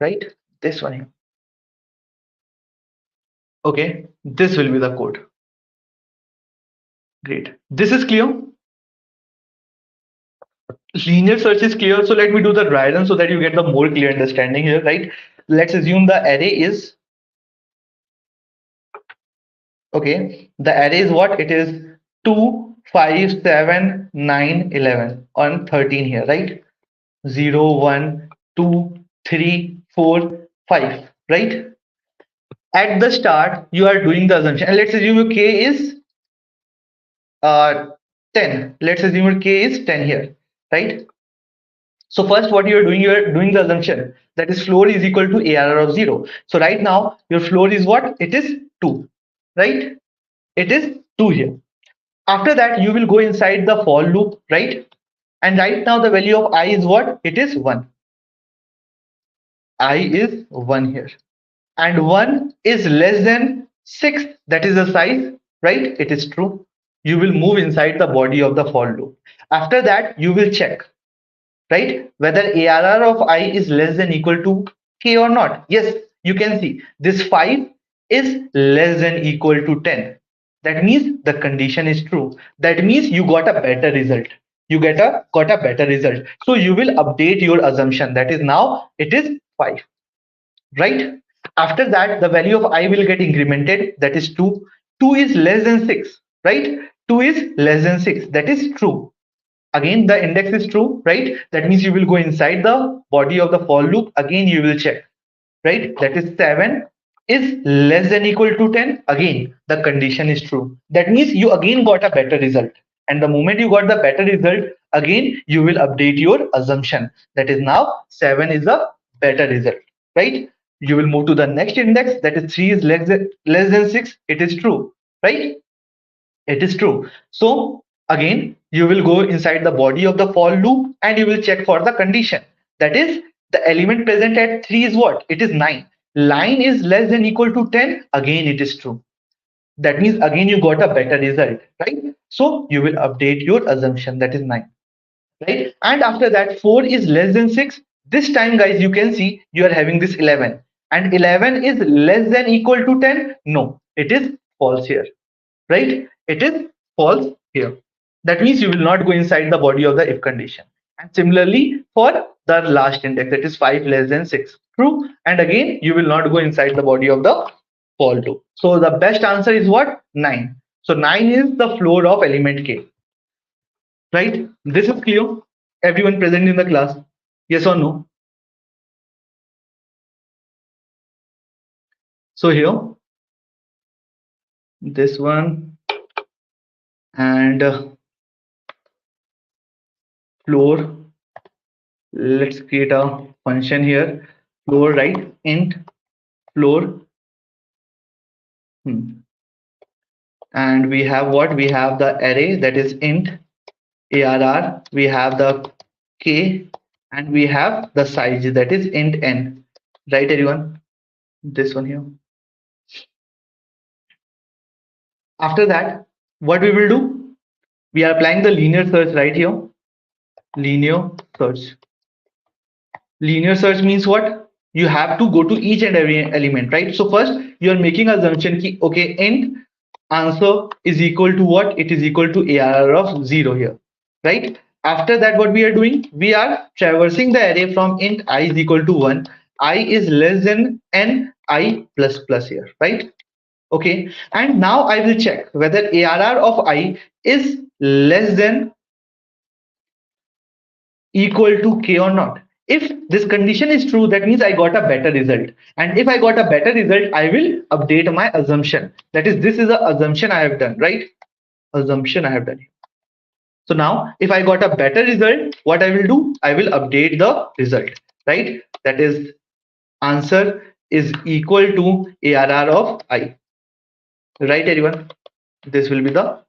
A: right? This one here. Okay, this will be the code. Great. This is clear. Linear search is clear. So let me do the dry run so that you get the more clear understanding here, right? Let's assume the array is, okay, the array is what? It is 2, 5, 7, 9, 11 on 13 here, right? 0, 1, 2, 3, 4, 5, right? At the start, you are doing the assumption. And let's assume your k is uh, 10. Let's assume your k is 10 here, right? So first, what you are doing the assumption that is floor is equal to ARR of 0. So right now, your floor is what? It is 2, right? It is 2 here. After that, you will go inside the for loop, right? And right now, the value of I is what? It is 1. I is 1 here. And 1 is less than 6. That is the size, right? It is true. You will move inside the body of the for loop. After that, you will check, right? Whether ARR of I is less than equal to k or not. Yes, you can see this 5 is less than equal to 10. That means the condition is true. That means you got a better result. You got a better result. So you will update your assumption. That is now it is 5, right? After that, the value of I will get incremented. That is 2. 2 is less than 6, right? 2 is less than 6. That is true. Again, the index is true, right? That means you will go inside the body of the for loop. Again, you will check, right? That is 7 is less than equal to 10. Again, the condition is true. That means you again got a better result. And the moment you got the better result, again, you will update your assumption. That is now 7 is a better result, right? You will move to the next index. That is 3 is less than 6. It is true, right? It is true. So again, you will go inside the body of the for loop and you will check for the condition. That is the element present at 3 is what? It is 9. 9 is less than equal to 10. Again, it is true. That means again you got a better result, right? So you will update your assumption. That is 9, right? And after that, 4 is less than 6. This time, guys, you can see you are having this 11. And 11 is less than equal to 10. No, it is false here, right? It is false here. That means you will not go inside the body of the if condition. And similarly for the last index, that is 5 less than 6. True. And again, you will not go inside the body of the for loop. So the best answer is what? 9. So 9 is the floor of element k, right? This is clear. Everyone present in the class, yes or no? So here, this one and floor. Let's create a function here. Floor, right? Int floor. And we have what? We have the array that is int ARR, we have the k, and we have the size that is int n. Right, everyone? This one here. After that, what we will do? We are applying the linear search right here. Linear search. Linear search means what? You have to go to each and every element, right? So first you are making assumption ki, okay, int answer is equal to what? It is equal to ARR of 0 here, right? After that, what we are doing? We are traversing the array from int I is equal to 1, I is less than n, I plus plus here, right? Okay, and now I will check whether ARR of I is less than equal to k or not. If this condition is true, that means I got a better result. And if I got a better result, I will update my assumption. That is, this is an assumption I have done, right? Assumption I have done. So now if I got a better result, what I will do? I will update the result, right? That is, answer is equal to ARR of I. Right, everyone? This will be the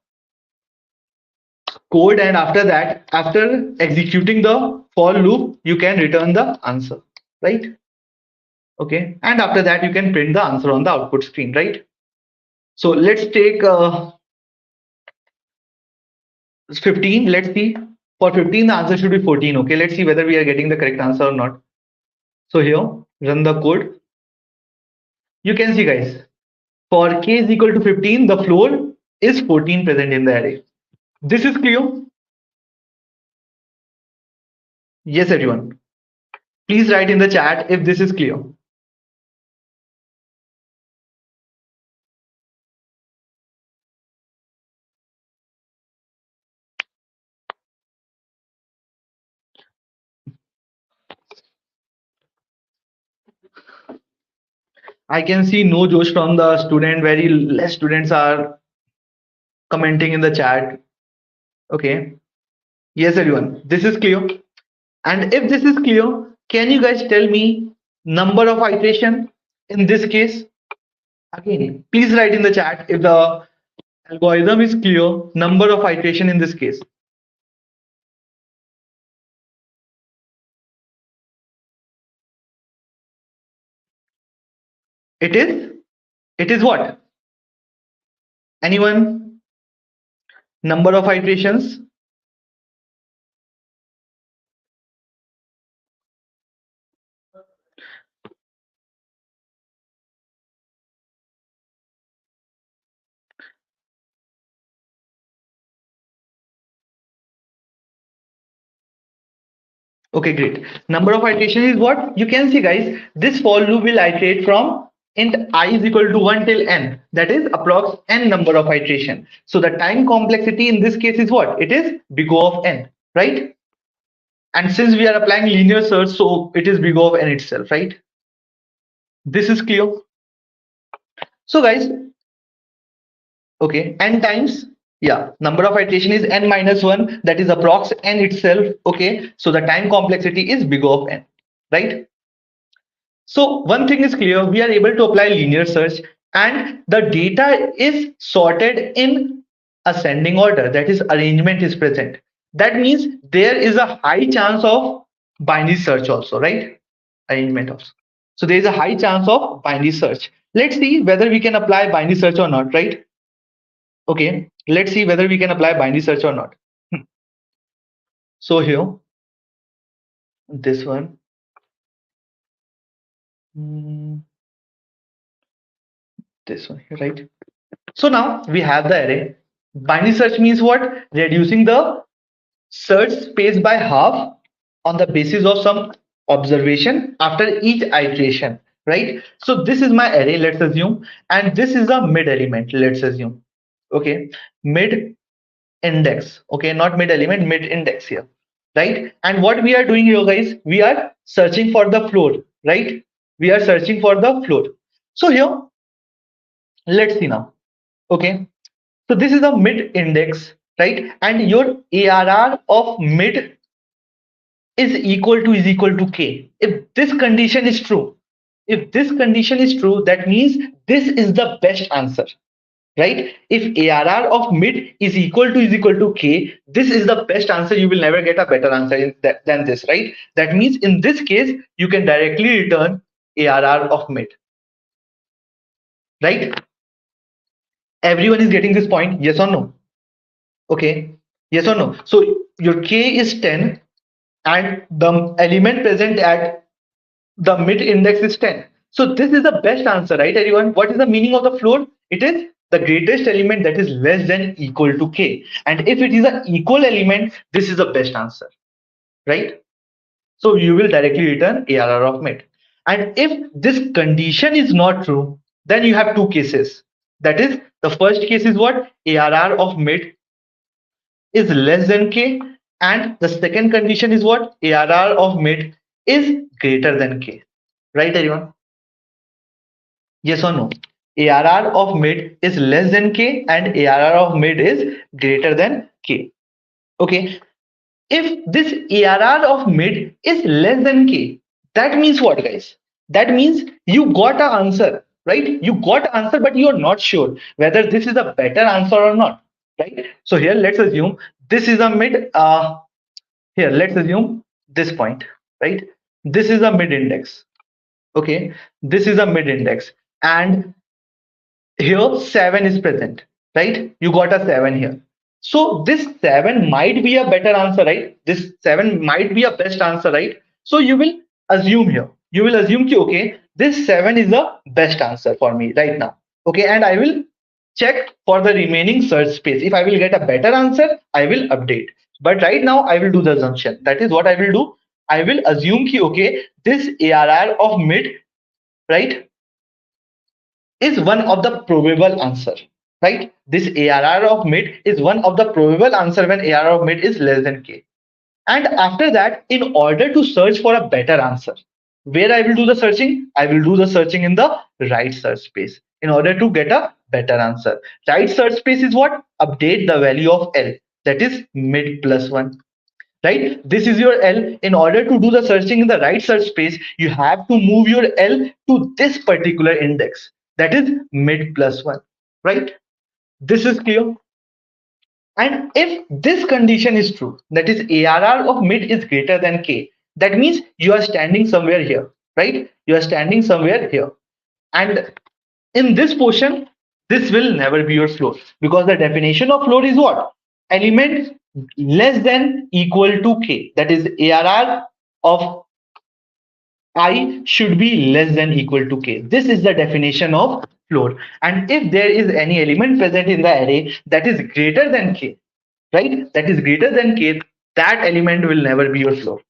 A: code, and after that, after executing the for loop, you can return the answer, right? Okay, and after that you can print the answer on the output screen, right? So let's take 15. Let's see, for 15 the answer should be 14. Okay, let's see whether we are getting the correct answer or not. So here, run the code. You can see, guys, for k is equal to 15, the floor is 14 present in the array. This is clear? Yes, everyone. Please write in the chat if this is clear. I can see no Josh from the student. Very less students are commenting in the chat. Okay. Yes, everyone. This is clear. And if this is clear, can you guys tell me number of iteration in this case? Again, please write in the chat if the algorithm is clear, number of iteration in this case. It is what? Anyone? Number of iterations? Okay, great. Number of iteration is what? You can see, guys, this for loop will iterate from int I is equal to 1 till n. That is approx n number of iteration. So the time complexity in this case is what? It is big O of n, right? And since we are applying linear search, so it is big O of n itself, right? This is clear. So guys, okay, n times, yeah, number of iteration is n minus 1, that is approx n itself. Okay, so the time complexity is big O of n, right? So one thing is clear, we are able to apply linear search and the data is sorted in ascending order, that is arrangement is present. That means there is a high chance of binary search also, right? Arrangement also. So there is a high chance of binary search. Let's see whether we can apply binary search or not, right? Okay, let's see whether we can apply binary search or not. So here, this one. This one here, right? So now we have the array. Binary search means what? Reducing the search space by half on the basis of some observation after each iteration, right? So this is my array, let's assume, and this is a mid element, let's assume. Okay, mid index. Okay, not mid element, mid index here, right? And what we are doing here, guys, we are searching for the floor, right? We are searching for the floor. So here, let's see now. Okay, so this is a mid index, right? And your ARR of mid is equal to k. If this condition is true, that means this is the best answer. right? If ARR of mid is equal to K, this is the best answer. You will never get a better answer than this, right? That means in this case, you can directly return ARR of mid, right? Everyone is getting this point, yes or no? Okay, yes or no? So your K is 10 and the element present at the mid index is 10. So this is the best answer, right, everyone? What is the meaning of the floor? It is the greatest element that is less than equal to K. And if it is an equal element, this is the best answer, right? So you will directly return ARR of mid. And if this condition is not true, then you have two cases. That is, the first case is what? ARR of mid is less than K. And the second condition is what? ARR of mid is greater than K. Right, everyone? Yes or no? ARR of mid is less than K and ARR of mid is greater than K. Okay. If this ARR of mid is less than K, that means what, guys? That means you got an answer, right? You got an answer, but you are not sure whether this is a better answer or not, right? So here, let's assume this is a mid. Here, let's assume this point, right? This is a mid index. Okay, this is a mid index, and here 7 is present, right? You got a 7 here. So this 7 might be a better answer, right? This 7 might be a best answer, right? So you will assume here, you will assume ki, okay, this 7 is the best answer for me right now. Okay, and I will check for the remaining search space. If I will get a better answer, I will update. But right now I will do the assumption. That is what I will do. I will assume ki, okay, this ARR of mid, right, is one of the probable answer, right? This ARR of mid is one of the probable answer when ARR of mid is less than K. And after that, in order to search for a better answer, where I will do the searching? I will do the searching in the right search space in order to get a better answer. Right search space is what? Update the value of L, that is mid plus 1, right? This is your L. In order to do the searching in the right search space, you have to move your L to this particular index, that is mid plus 1, right? This is clear. And if this condition is true, that is ARR of mid is greater than K, that means you are standing somewhere here, right? You are standing somewhere here. And in this portion, this will never be your floor, because the definition of floor is what? Element less than equal to K, that is ARR of I should be less than equal to K. This is the definition of floor. And if there is any element present in the array that is greater than K, right? That is greater than K, that element will never be your floor.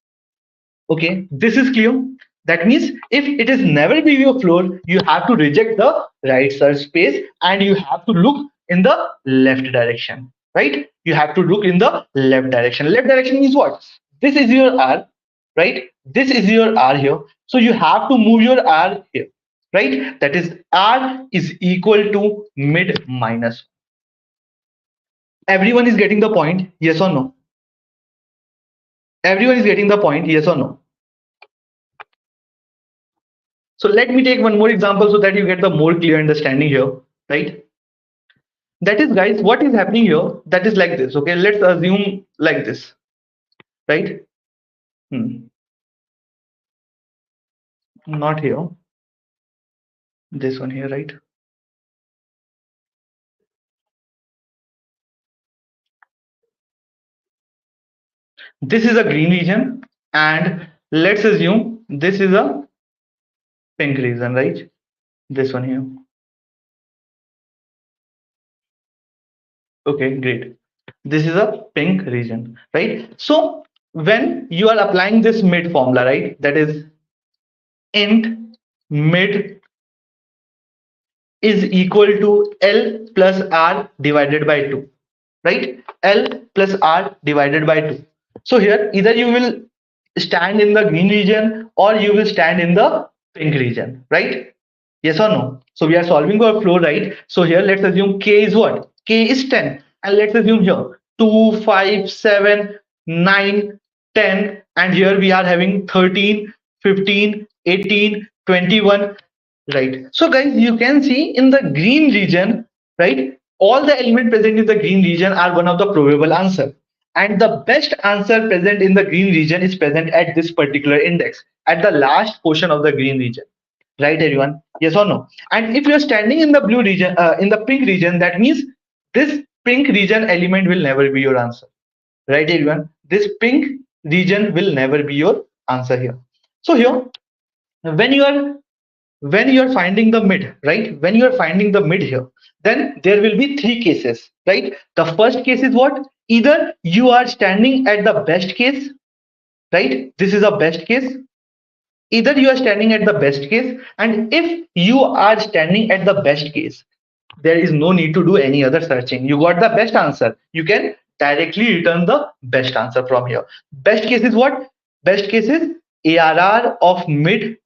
A: Okay, this is clear. That means if it is never be your floor, you have to reject the right search space and you have to look in the left direction, right? You have to look in the left direction. Left direction is what? This is your R, right? This is your R here. So you have to move your R here, right? That is R is equal to mid minus. Everyone is getting the point, yes or no? Everyone is getting the point, yes or no? So let me take one more example so that you get the more clear understanding here, right? That is, guys, what is happening here? That is like this. Okay, let's assume like this, right? Not here. This one here, right? This is a green region, and let's assume this is a pink region, right? This one here. Okay, great. This is a pink region, right? So when you are applying this mid formula, right? That is int mid is equal to L plus R divided by 2, right? L plus R divided by 2. So here either you will stand in the green region or you will stand in the pink region, right? Yes or no? So we are solving for flow, right? So here let's assume K is what? K is 10. And let's assume here 2, 5, 7, 9, 10. And here we are having 13, 15, 18, 21. Right. So guys, you can see in the green region, right? All the elements present in the green region are one of the probable answer. And the best answer present in the green region is present at this particular index, at the last portion of the green region. Right, everyone? Yes or no? And if you're standing in the blue region, in the pink region, that means this pink region element will never be your answer. Right, everyone? This pink region will never be your answer here. So here, when you are when you're finding the mid, right? When you're finding the mid here, then there will be three cases, right? The first case is what? Either you are standing at the best case, right? This is a best case. Either you are standing at the best case, and if you are standing at the best case, there is no need to do any other searching. You got the best answer. You can directly return the best answer from here. Best case is what? Best case is ARR of mid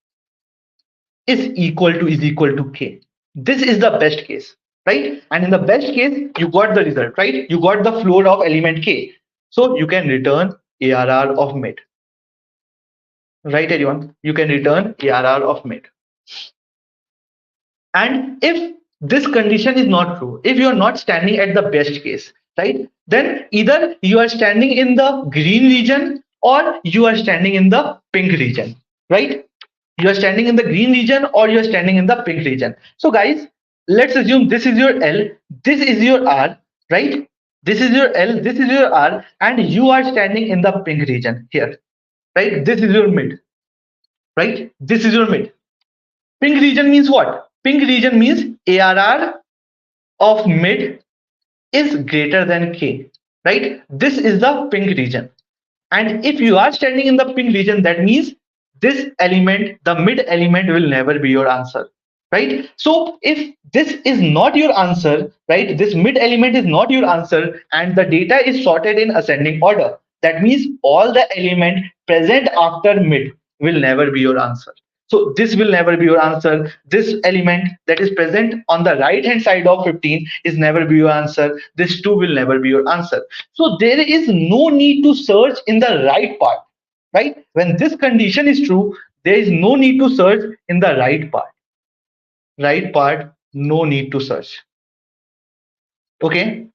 A: is equal to k. This is the best case, right? And in the best case, you got the result, right? You got the floor of element k. So you can return ARR of mid, right, everyone? You can return ARR of mid. And if this condition is not true, if you are not standing at the best case, right, then either you are standing in the green region or you are standing in the pink region, right? You are standing in the green region or you are standing in the pink region. So guys, let's assume this is your L, this is your R, right? This is your L, this is your R, and you are standing in the pink region here, right? This is your mid, right? This is your mid. Pink region means what? Pink region means ARR of mid is greater than K, right? This is the pink region. And if you are standing in the pink region, that means this element, the mid element, will never be your answer, right? So if this is not your answer, right, this mid element is not your answer, and the data is sorted in ascending order, that means all the element present after mid will never be your answer. So this will never be your answer. This element that is present on the right hand side of 15 is never be your answer. This 2 will never be your answer. So there is no need to search in the right part, right? When this condition is true, there is no need to search in the right part. Right part, no need to search. Okay.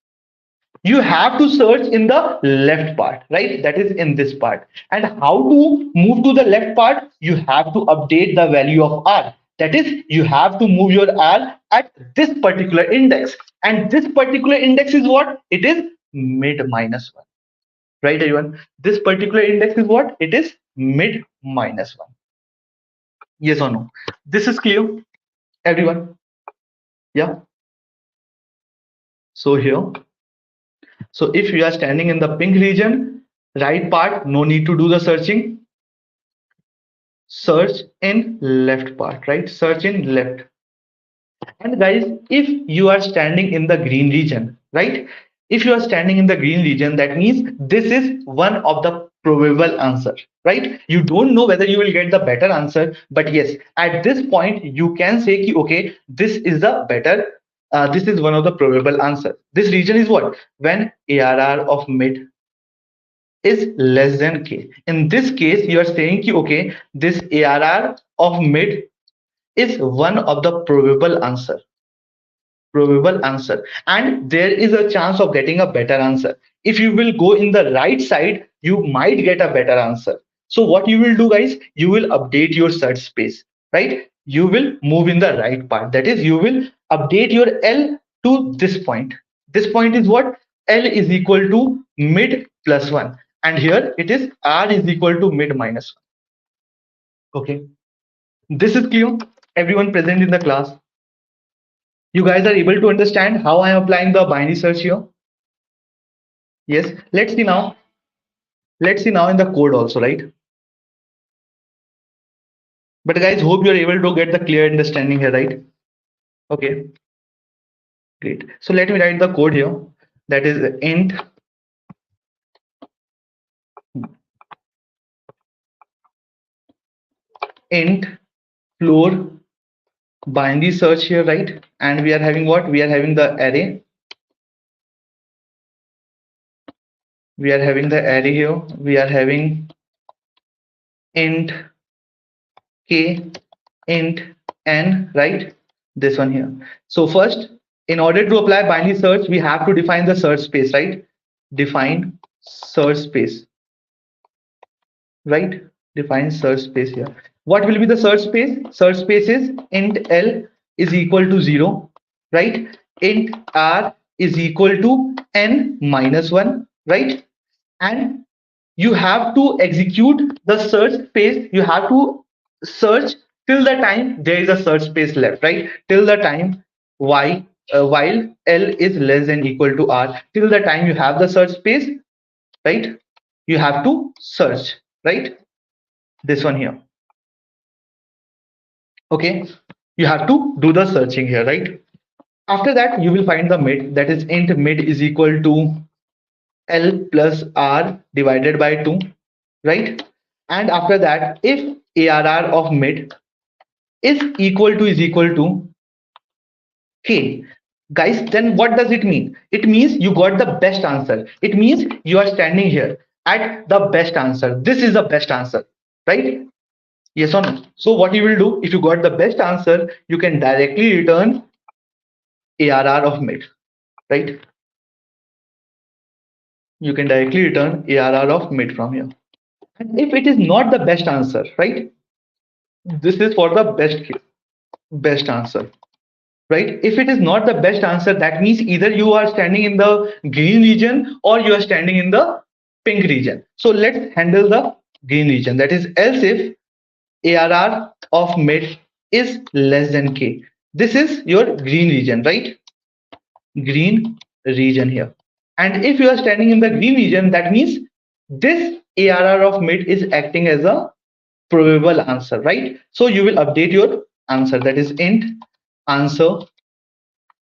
A: You have to search in the left part, right? That is in this part. And how to move to the left part? You have to update the value of R. That is, you have to move your R at this particular index. And this particular index is what? It is mid minus 1. Right, everyone? This particular index is what? It is mid minus 1. Yes or no? This is clear, everyone? Yeah. So here, so if you are standing in the pink region, right part, no need to do the searching. Search in left part, right? Search in left. And guys, if you are standing in the green region, right? If you are standing in the green region, that means this is one of the probable answer, right? You don't know whether you will get the better answer, but yes, at this point, you can say, ki, okay, this is the better, this is one of the probable answer. This region is what? When ARR of mid is less than K. In this case, you are saying, ki, okay, this ARR of mid is one of the probable answer, and there is a chance of getting a better answer. If you will go in the right side, you might get a better answer. So what you will do, guys, you will update your search space, right? You will move in the right part, that is, you will update your L to this point. This point is what? L is equal to mid plus 1, and here it is R is equal to mid minus 1. Okay, this is clear, everyone present in the class? You guys are able to understand how I am applying the binary search here? Yes. Let's see now. Let's see now in the code also, right? But guys, hope you're able to get the clear understanding here, right? Okay, great. So let me write the code here. That is int floor binary search here, right? And we are having what? We are having the array. We are having the array here. We are having int k, int n, right? This one here. So first In order to apply binary search, we have to define the search space, right? Define search space, right? Define search space here. What will be the search space? Search space is int L is equal to 0, right? Int R is equal to n minus 1, right? And you have to execute the search space. You have to search till the time there is a search space left, right? Till the time while L is less than equal to R, till the time you have the search space, right? You have to search, right? This one here. Okay, you have to do the searching here, right? After that, you will find the mid, that is int mid is equal to L plus R divided by 2, right? And after that, if ARR of mid is equal to K, guys, then what does it mean? It means you got the best answer. It means you are standing here at the best answer. This is the best answer, right? Yes or no? So what you will do, if you got the best answer, you can directly return ARR of mid, right? You can directly return ARR of mid from here. And if it is not the best answer, right? This is for the best answer, right? If it is not the best answer, that means either you are standing in the green region or you are standing in the pink region. So let's handle the green region. That is else if ARR of mid is less than K. This is your green region, right? Green region here. And if you are standing in the green region, that means this ARR of mid is acting as a probable answer, right? So you will update your answer, that is int answer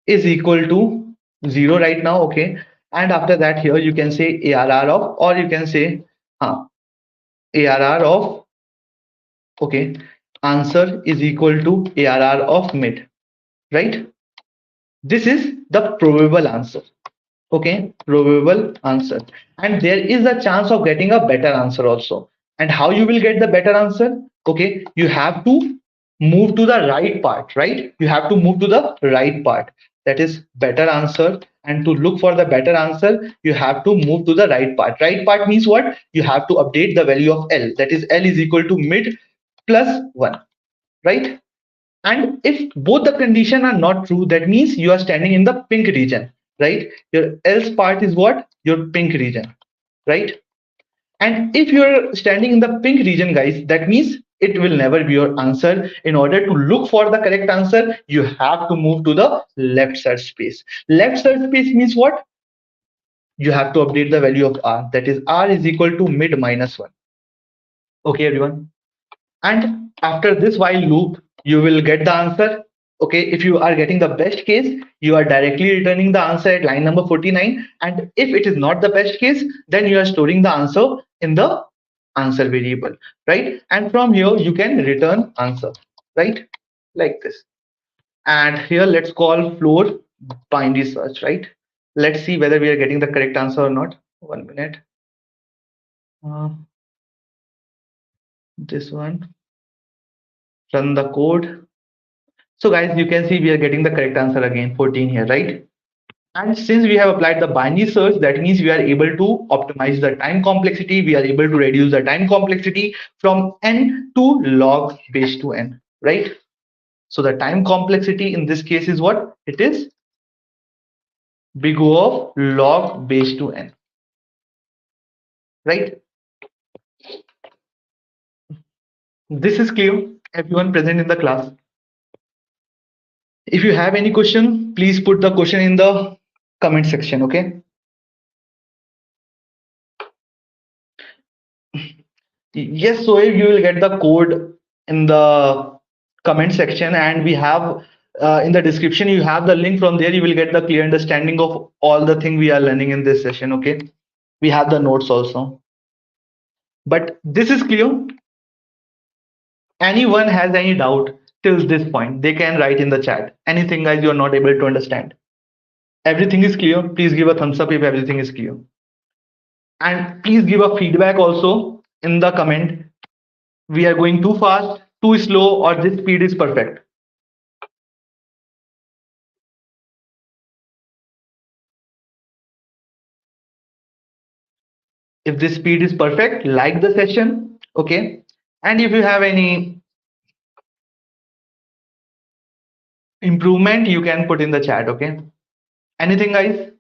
A: is equal to 0 right now, okay? And after that here you can say ARR of, or you can say ARR of, okay, answer is equal to ARR of mid, right? This is the probable answer, okay? Probable answer. And there is a chance of getting a better answer also. And how you will get the better answer? Okay, you have to move to the right part, right? You have to move to the right part, that is better answer. And to look for the better answer, you have to move to the right part. Right part means what? You have to update the value of L, that is L is equal to mid plus 1, right? And if both the condition are not true, that means you are standing in the pink region, right? Your else part is what? Your pink region, right? And if you're standing in the pink region, guys, that means it will never be your answer. In order to look for the correct answer, you have to move to the left search space. Left search space means what? You have to update the value of R, that is R is equal to mid minus 1. Okay, everyone. And after this while loop, you will get the answer. Okay, if you are getting the best case, you are directly returning the answer at line number 49. And if it is not the best case, then you are storing the answer in the answer variable, right? And from here you can return answer, right? Like this. And here let's call floor binary search, right? Let's see whether we are getting the correct answer or not. 1 minute. This one. Run the code. So guys, you can see we are getting the correct answer again, 14 here, right? And since we have applied the binary search, that means we are able to optimize the time complexity. We are able to reduce the time complexity from n to log base to n, right? So the time complexity in this case is what? It is big O of log base to n, right? This is clear, everyone present in the class. If you have any question, please put the question in the comment section, okay? Yes, so if you will get the code in the comment section, and we have in the description, you have the link. From there you will get the clear understanding of all the thing we are learning in this session, okay? We have the notes also. But this is clear. Anyone has any doubt till this point, they can write in the chat. Anything guys you are not able to understand. Everything is clear. Please give a thumbs up if everything is clear. And please give a feedback also in the comment. We are going too fast, too slow, or this speed is perfect. If this speed is perfect, like the session, okay? And if you have any improvement, you can put in the chat, okay? Anything, guys?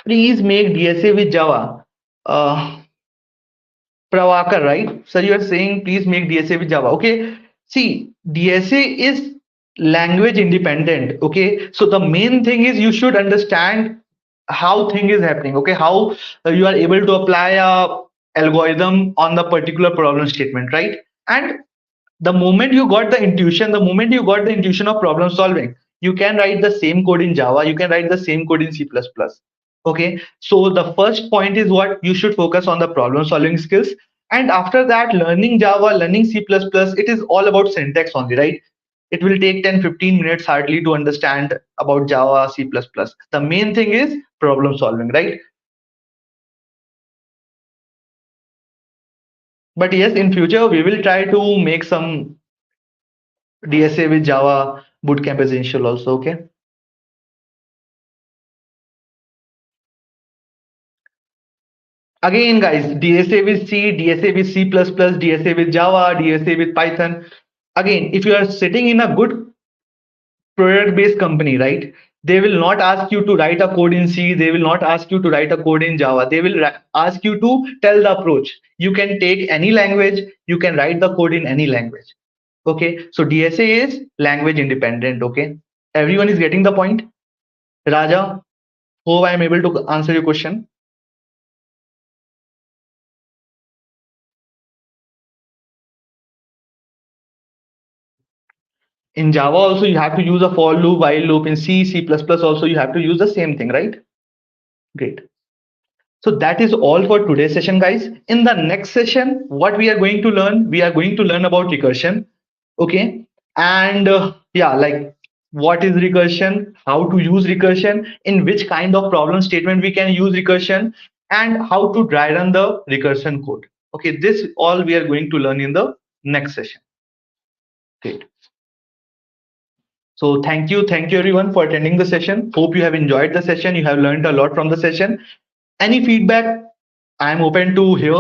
A: Please make DSA with Java. Uh, Pravakar, right? So you are saying please make DSA with Java. Okay. See, DSA is language independent. Okay. So the main thing is you should understand how thing is happening. Okay. How you are able to apply a algorithm on the particular problem statement, right? And the moment you got the intuition of problem solving, you can write the same code in Java, you can write the same code in C++. Okay, so the first point is what you should focus on the problem solving skills. And after that, learning Java, learning C++, it is all about syntax only, right? It will take 10-15 minutes hardly to understand about Java, C++. The main thing is problem solving, right? But yes, in future, we will try to make some DSA with Java bootcamp essential also, okay? Again, guys, DSA with C, DSA with C++, DSA with Java, DSA with Python. Again, if you are sitting in a good product-based company, right? They will not ask you to write a code in C. They will not ask you to write a code in Java. They will ask you to tell the approach. You can take any language. You can write the code in any language. Okay. So DSA is language independent. Okay. Everyone is getting the point. Raja, hope I am able to answer your question. In Java also you have to use a for loop, while loop. In C, C++ also you have to use the same thing, right? Great. So that is all for today's session, guys. In the next session, what we are going to learn, we are going to learn about recursion. Okay. And yeah, like what is recursion, how to use recursion, in which kind of problem statement we can use recursion, and how to dry run the recursion code. Okay. This all we are going to learn in the next session. Great. So thank you everyone for attending the session. Hope you have enjoyed the session. You have learned a lot from the session. Any feedback, I'm open to hear.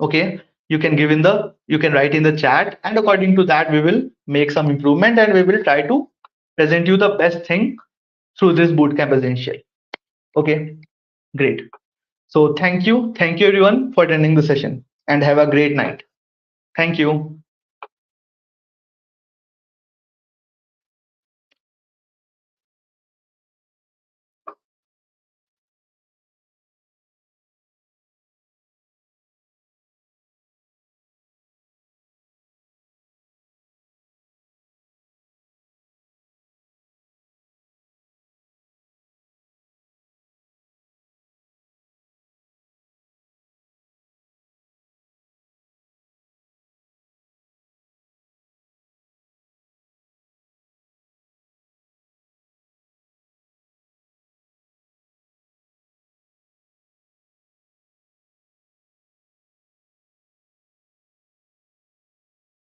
A: Okay, you can write in the chat, and according to that we will make some improvement, and we will try to present you the best thing through this bootcamp essential. Okay, great. So thank you everyone for attending the session, and have a great night. Thank you.